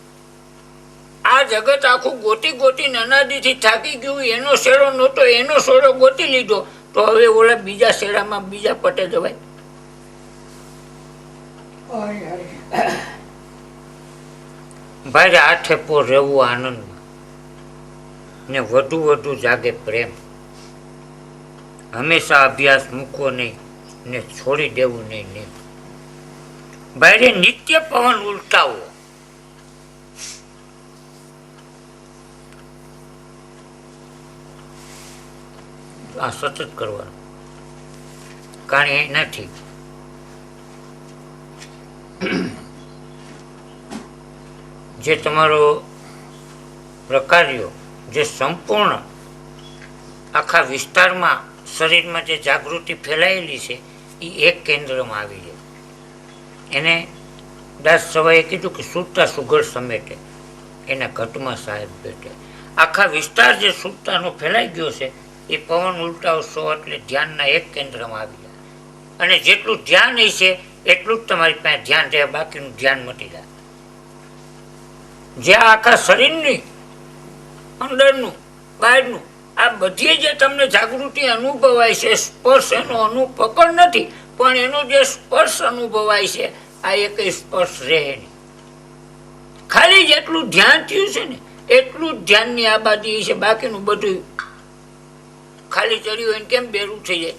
આ જગત આખું ગોતી ગોતીને અનાદિથી થાકી ગયું, એનો શેડો નહોતો, એનો શેડો ગોતી લીધો, તો હવે ઓલા બીજા શેડામાં બીજા પટે જવાય. ભાઈ હાથે પો રહેવું આનંદમાં, ને વધુ વધુ જાગે પ્રેમ. હંમેશા અભ્યાસ મૂકવો નહીં ને છોડી દેવું નહીં. ને ભાઈ નિત્ય પવન ઉલટાવો. આ સતત કરવાનું, કારણ એ નથી. જે તમારો પ્રકાર્યો જે સંપૂર્ણ આખા વિસ્તારમાં શરીરમાં જે જાગૃતિ ફેલાયેલી છે એ એક કેન્દ્રમાં આવી જાય. એને દાસ સવાએ કીધું કે સુરતા સુઘડ સમેટે એના ઘટમાં સાહેબ બેઠે. આખા વિસ્તાર જે સુરતાનો ફેલાઈ ગયો છે એ પવન ઉલટાવશો એટલે ધ્યાનના એક કેન્દ્રમાં આવી જાય. અને જેટલું ધ્યાન હશે એટલું જ તમારી પાસે ધ્યાન રહે, બાકીનું ધ્યાન મટી જાય. જ્યાં આખા શરીરની અંદરનું બહારનું આ બધી જે તમને જાગૃતિ અનુભવાય છે, સ્પર્શ એનો પકડ નથી, પણ એનો જે સ્પર્શ અનુભવાય છે આ એક સ્પર્શ રહે નહીં. ખાલી જેટલું ધ્યાન થયું છે ને એટલું જ ધ્યાનની આબાદી છે, બાકીનું બધું ખાલી ચડ્યું હોય ને કેમ બેરું થઈ જાય,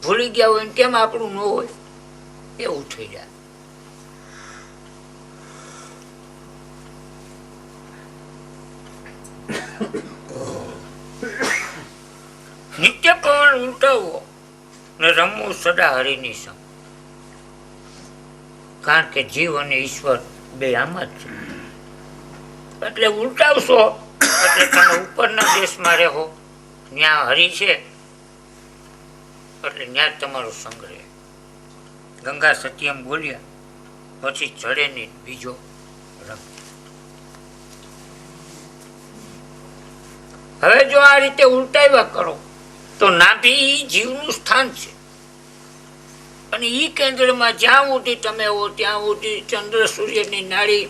ભૂલી ગયા હોય ને કેમ આપણું ન હોય, એવું થઈ જાય. નિત્ય પવન ઉલટાવવો ને રમવું સદા હરિની સમ. કારણ કે જીવ અને ઈશ્વર બે આમ જ છે. એટલે ઉલટાવશો એટલે તમે ઉપરના દેશમાં રહો, ત્યાં હરિ છે એટલે ત્યાં તમારો સંગ્રહ. ગંગા સત્યમ બોલ્યા પછી ચડે નહીં બીજો રંગ. હવે જો આ રીતે ઉલટાવ્યા કરો તો નાભી જીવનું સ્થાન છે. અને એ કેન્દ્રમાં જ્યાં સુધી તમે હો ત્યાં સુધી ચંદ્ર સૂર્યની નાડી,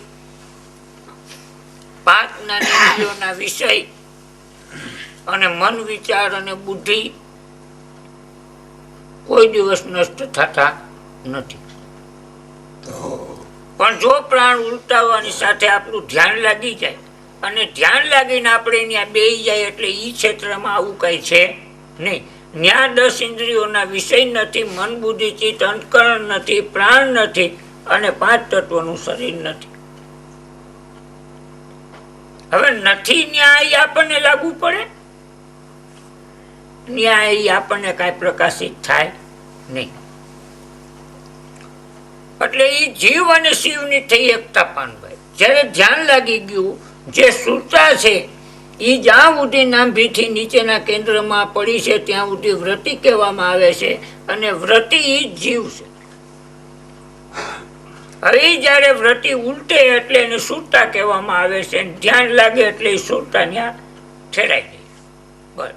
5 જ્ઞાનેન્દ્રિયોના વિષય અને મન, વિચાર અને બુદ્ધિ કોઈ દિવસ નષ્ટ થતા નથી. પણ જો પ્રાણ ઉલટાવવાની સાથે આપણું ધ્યાન લાગી જાય અને ધ્યાન લાગીને આપણે ત્યાં બેસી જાય એટલે એ ક્ષેત્રમાં આવું કઈ છે નહીં. ત્યાં 10 ઇન્દ્રિયોના વિષય નથી, મન, બુદ્ધિ, ચિત્ત, અંતકરણ નથી, પ્રાણ નથી અને 5 તત્વોનું શરીર નથી. હવે નથી ન્યાય આપણને લાગુ પડે, ન્યાય આપણને કાંઈ પ્રકાશિત થાય નહીં. એટલે એ જીવ અને શિવની થઈ એકતા પાનભાઈ. જ્યારે ધ્યાન લાગી ગયું, જે સુરતા છે એ જ્યાં સુધી નાભીથી નીચેના કેન્દ્રમાં પડી છે ત્યાં સુધી વ્રતિ કહેવામાં આવે છે. અને વ્રતિ એ જ જીવ છે. હવે જ્યારે વ્રતિ ઉલટે એટલે એને સુરતા કહેવામાં આવે છે. ધ્યાન લાગે એટલે એ સુરતા ત્યાં ઠેરાઈ ગઈ. બસ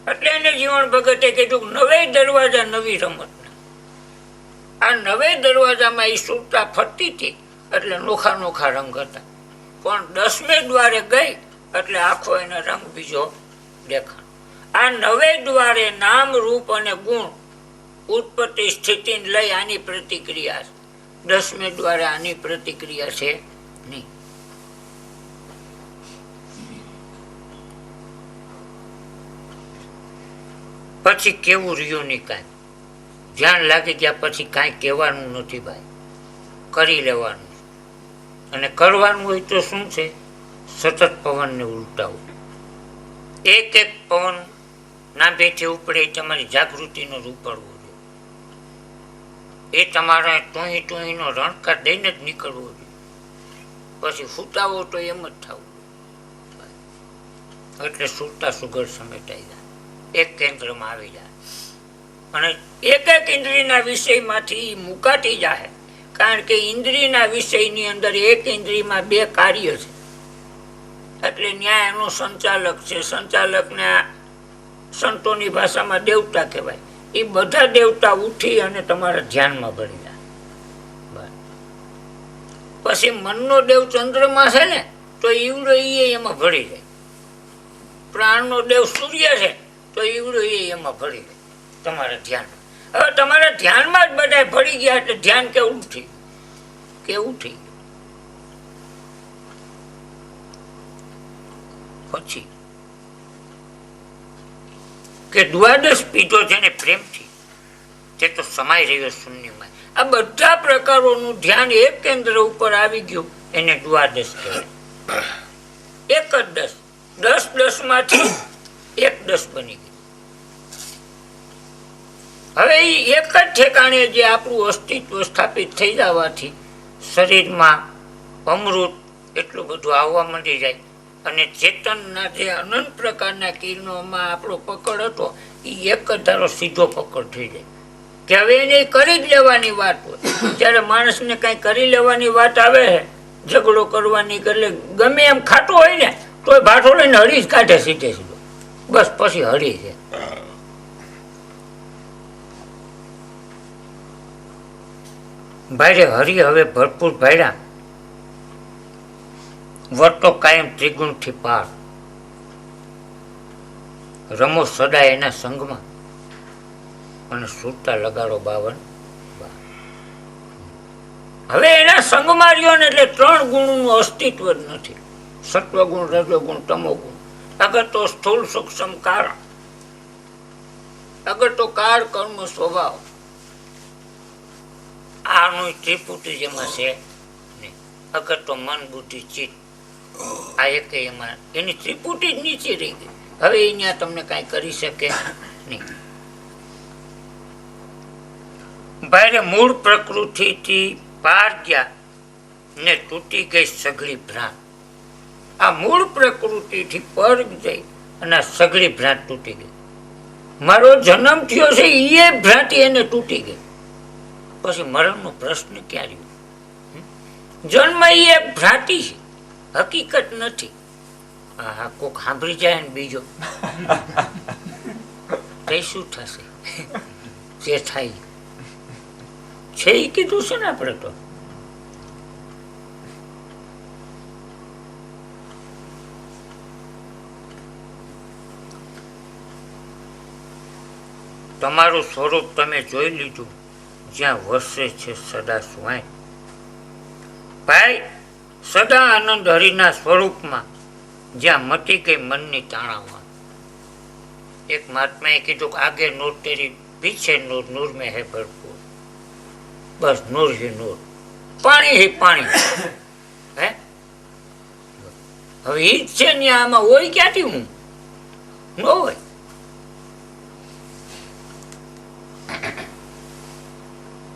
એટલે એને જીવન ભગતે કીધું નવે દરવાજા નવી રમત. આ નવે દરવાજામાં એ સુરતા ફરતી હતી એટલે નોખા નોખા રંગ હતા. પણ 10મે દ્વારે ગઈ એટલે આખો એને રંગ બીજો દેખાણ. આ નવે દ્વારે નામ, રૂપ અને ગુણ ઉત્પત્તિ સ્થિતિને લઈ આની પ્રતિક્રિયા છે. 10મે દ્વારે આની પ્રતિક્રિયા છે નહીં. પછી કેવું રહ્યું નહીં કાંઈ. ધ્યાન લાગી ગયા પછી કાંઈ કહેવાનું નથી ભાઈ, કરી લેવાનું. અને કરવાનું હોય તો શું છે? સતત પવનને ઉલટાવું. એક એક પવન નાભીથી ઉપડે તમારી જાગૃતિનો રૂપડવો જોઈએ. એ તમારા ટોહી ટોહીનો રણકાર દઈને જ નીકળવો જોઈએ. પછી ફૂટાવો તો એમ જ થવું. એટલે સુરતા સુઘડ સમેટાઈ જાય, એક કેન્દ્રમાં આવી જાય. અને એક એક ઇન્દ્રિયના વિષયમાંથી મુકાતી જાય. કારણ કે ઇન્દ્રિયના વિષયની અંદર એક ઇન્દ્રિયમાં 2 કાર્ય છે. એટલે ન્યાય એનો સંચાલક છે. સંચાલકને સંતોની ભાષામાં દેવતા કહેવાય. એ બધા દેવતા ઉઠી અને તમારા ધ્યાનમાં ભળી જાય. પછી મનનો દેવ ચંદ્રમાં છે ને તો ઈવડો એમાં ભળી જાય. પ્રાણનો દેવ સૂર્ય છે તો ઈવડો એમાં ભળી જાય તમારા ધ્યાન. હવે તમારા ધ્યાનમાં જ બધા ભળી ગયા એટલે ધ્યાન કેવું થઈ ગયું. પછી કે દ્વાદશ પીધો જેને પ્રેમથી તે તો સમાઈ રહ્યો શૂન્યમાં. આ બધા પ્રકારોનું ધ્યાન એક કેન્દ્ર ઉપર આવી ગયું એને દ્વાદશ કહેવાય. એક જ 10 માંથી એક 10 બની ગયું. હવે એ એક જ ઠેકાણે જે આપણું અસ્તિત્વ સ્થાપિત થઈ જવાથી શરીરમાં અમૃત એટલું બધું આવવા માંડી જાય અને ચેતનના જે અનંત પ્રકારના કિરણોમાં આપણો પકડ હતો એ એક જ ધારો સીધો પકડ થઈ જાય કે હવે એને કરી જ લેવાની વાત હોય. જ્યારે માણસને કાંઈ કરી લેવાની વાત આવે ઝઘડો કરવાની એટલે ગમે એમ ખાતો હોય ને તોય ભાઠો લઈને હળી જ કાઢે સીધે સીધો. બસ પછી હળી છે. ભાઈ હરી હવે ભરપૂર ભાડ્યા વર્તો કાયમ ત્રિગુણથી પાર રમો સદા એના સંગમાં અને સૂતા લગાડો 52. હવે એના સંગમાં રહ્યો ને એટલે 3 ગુણનું અસ્તિત્વ જ નથી. સત્વગુણ, રજોગુણ, તમોગુણ. અગર તો સ્થૂળ સૂક્ષ્મ કારણ, અગર તો કાર કર્મ સ્વભાવ. આનું ત્રિપુટી જેમાં છે નહીં. અગર તો મન બુદ્ધિ ચિત્ત આ એક એમાં એની ત્રિપુટી જ નીચે રહી ગઈ. હવે અહીંયા તમને કાંઈ કરી શકે નહીં. ભાઈ મૂળ પ્રકૃતિથી પાર ગયા ને તૂટી ગઈ સઘળી ભ્રાંત. આ મૂળ પ્રકૃતિથી પર જઈ અને આ સઘળી ભ્રાંત તૂટી ગઈ. મારો જન્મ થયો છે એ ભ્રાંતિ એને તૂટી ગઈ. પછી મરણનો પ્રશ્ન ક્યાં રહ્યો? જન્મ એ એક ભ્રાંતિ છે, હકીકત નથી. હા કોક સાંભળી જાય ને બીજો તે શું થશે? જે થાય છે એ કીધું છે ને આપણે તો. તમારું સ્વરૂપ તમે જોઈ લીધું જ્યાં વસે છે સદા સ્વાય. ભાઈ સદા આનંદ હરિના સ્વરૂપમાં જ્યાં મટી ગઈ મનની તાણાવા. એક મહાત્માએ કીધું કે આગે નૂર તેરી પીછે નૂર, નૂર મેં હે ભરપૂર. બસ નૂર હી નૂર, પાણી હી પાણી. હે હવે ઈ જ છે ને આમાં હોય ક્યાંથી? હું ન હોય.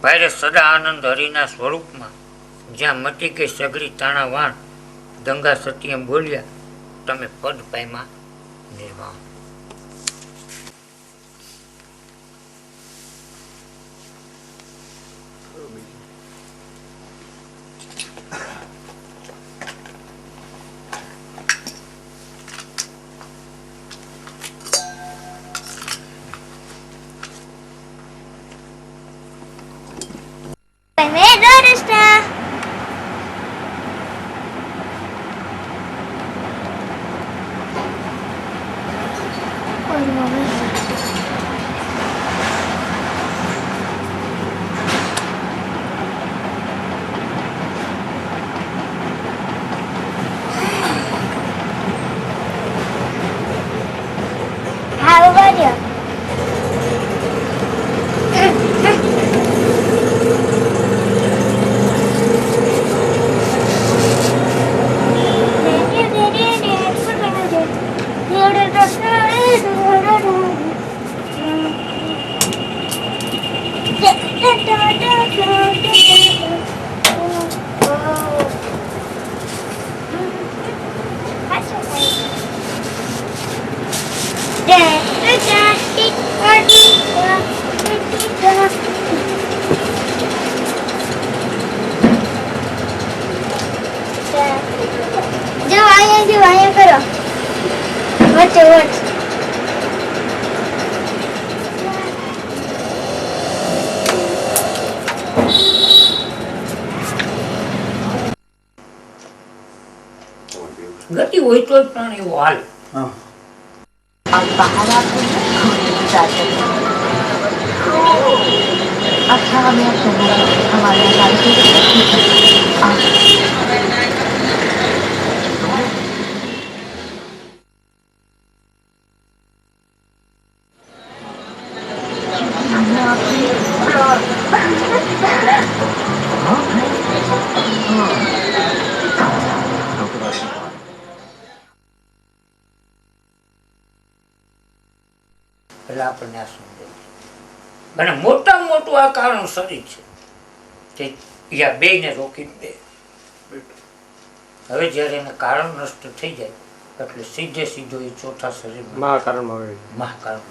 ભાઈ સદા આનંદ હરિના સ્વરૂપમાં જ્યાં મટી ગઈ સઘળી તાણા વાણ. ગંગા સત્યમ બોલ્યા તમે પદ પાયમાં નિર્વાણ. ગતિ હોય તો પણ એવો હાલ. अच्छा हमें अब हमारे यहाँ એટલે આપણને આ સમજાય. અને મોટામાં મોટું આ કારણ શરીર છે કે યા બેયને રોકી દે. હવે જ્યારે એને કારણ નષ્ટ થઈ જાય એટલે સીધે સીધો એ ચોથા શરીરમાં મહાકારણમાં આવે. મહાકારણ.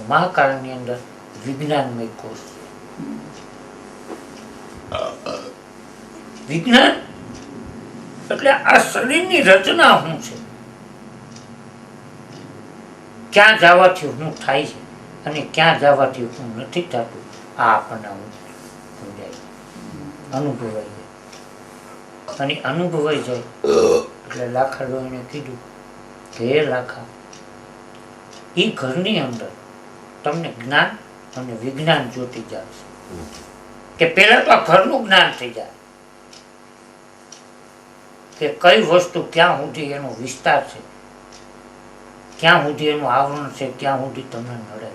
મહાકારણની અંદર વિજ્ઞાનમય કોષ છે. વિજ્ઞાન એટલે આ શરીરની રચના શું છે, ક્યાં જવાથી શું થાય છે અને ક્યાં જવાથી શું નથી થતું, આ આપણને સમજાય, અનુભવાઈ જાય. અને અનુભવાઈ જાય એટલે લાખા ડોહીને કીધું કે હે લાખા, એ ઘરની અંદર તમને જ્ઞાન અને વિજ્ઞાન જોતી જાય કે પહેલા તો આ ઘરનું જ્ઞાન થઈ જાય કે કઈ વસ્તુ ક્યાં સુધી એનો વિસ્તાર છે, ક્યાં સુધી એનું આવરણ છે, ક્યાં સુધી તમને નડે,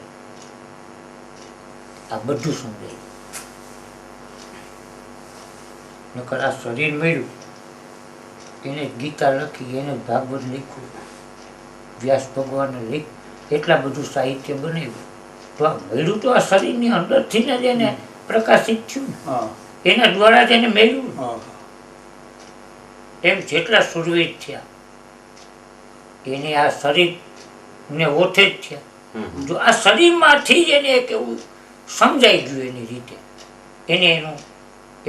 આ બધું સમજાય. નકર આ શરીર મળ્યું, એને ગીતા લખી, એને ભાગવત લખ્યું, વ્યાસ ભગવાને લખ એટલા બધું સાહિત્ય બનાવ્યું, તો આ મળ્યું તો આ શરીરની અંદરથી જ એને પ્રકાશિત થયું ને, એના દ્વારા જ એને મેળવ્યું. એમ જેટલા સુરવીર થયા એને આ શરીરને ઓઠે જ થયા. જો આ શરીરમાંથી જ એને એક એવું સમજાઈ ગયું એની રીતે, એને એનું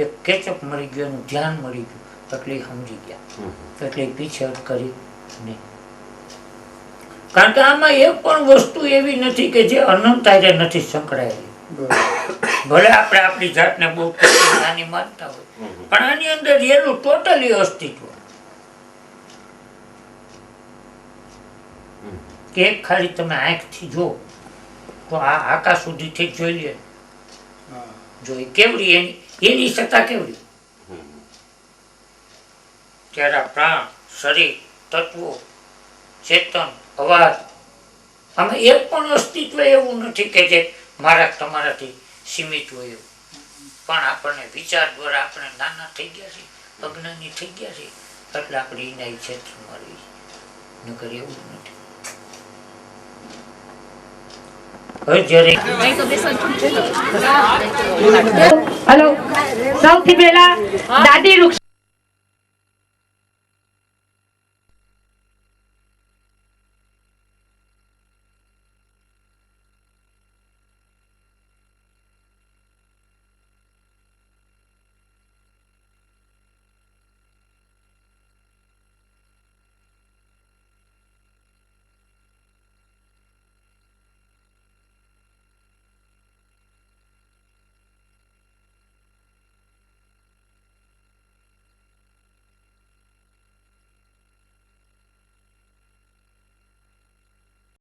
એક કેચઅપ મળી ગયું, એનું ધ્યાન મળી ગયું, એટલે એ સમજી ગયા, એટલે એ પીછેહટ કરી નહીં. કારણ કે આમાં એક પણ વસ્તુ એવી નથી કે જે અનંત હારે નથી સંકળાયેલી. ભલે આપણે આપણી જાતને બહુ નાની માનતા હોય, પણ આની અંદર એનું ટોટલી અસ્તિત્વ. કે એક ખાલી તમે આંખથી જો તો આ આકાશ સુધીથી જોઈ લે, જો એ કેવડી એની સત્તા કેવડી. ત્યારે આ પ્રાણ, શરીર, તત્વો, ચેતન, અવાજ, આમાં એક પણ અસ્તિત્વ એવું નથી કે જે મારા તમારાથી સીમિત હોય એવું. પણ આપણને વિચાર દ્વારા આપણે નાના થઈ ગયા છીએ, અજ્ઞાની થઈ ગયા છીએ, એટલે આપણે એના ક્ષેત્રમાં રહીએ, નકર એવું નથી. હવે જ્યારે હલો, સૌથી પહેલા દાદી વૃક્ષ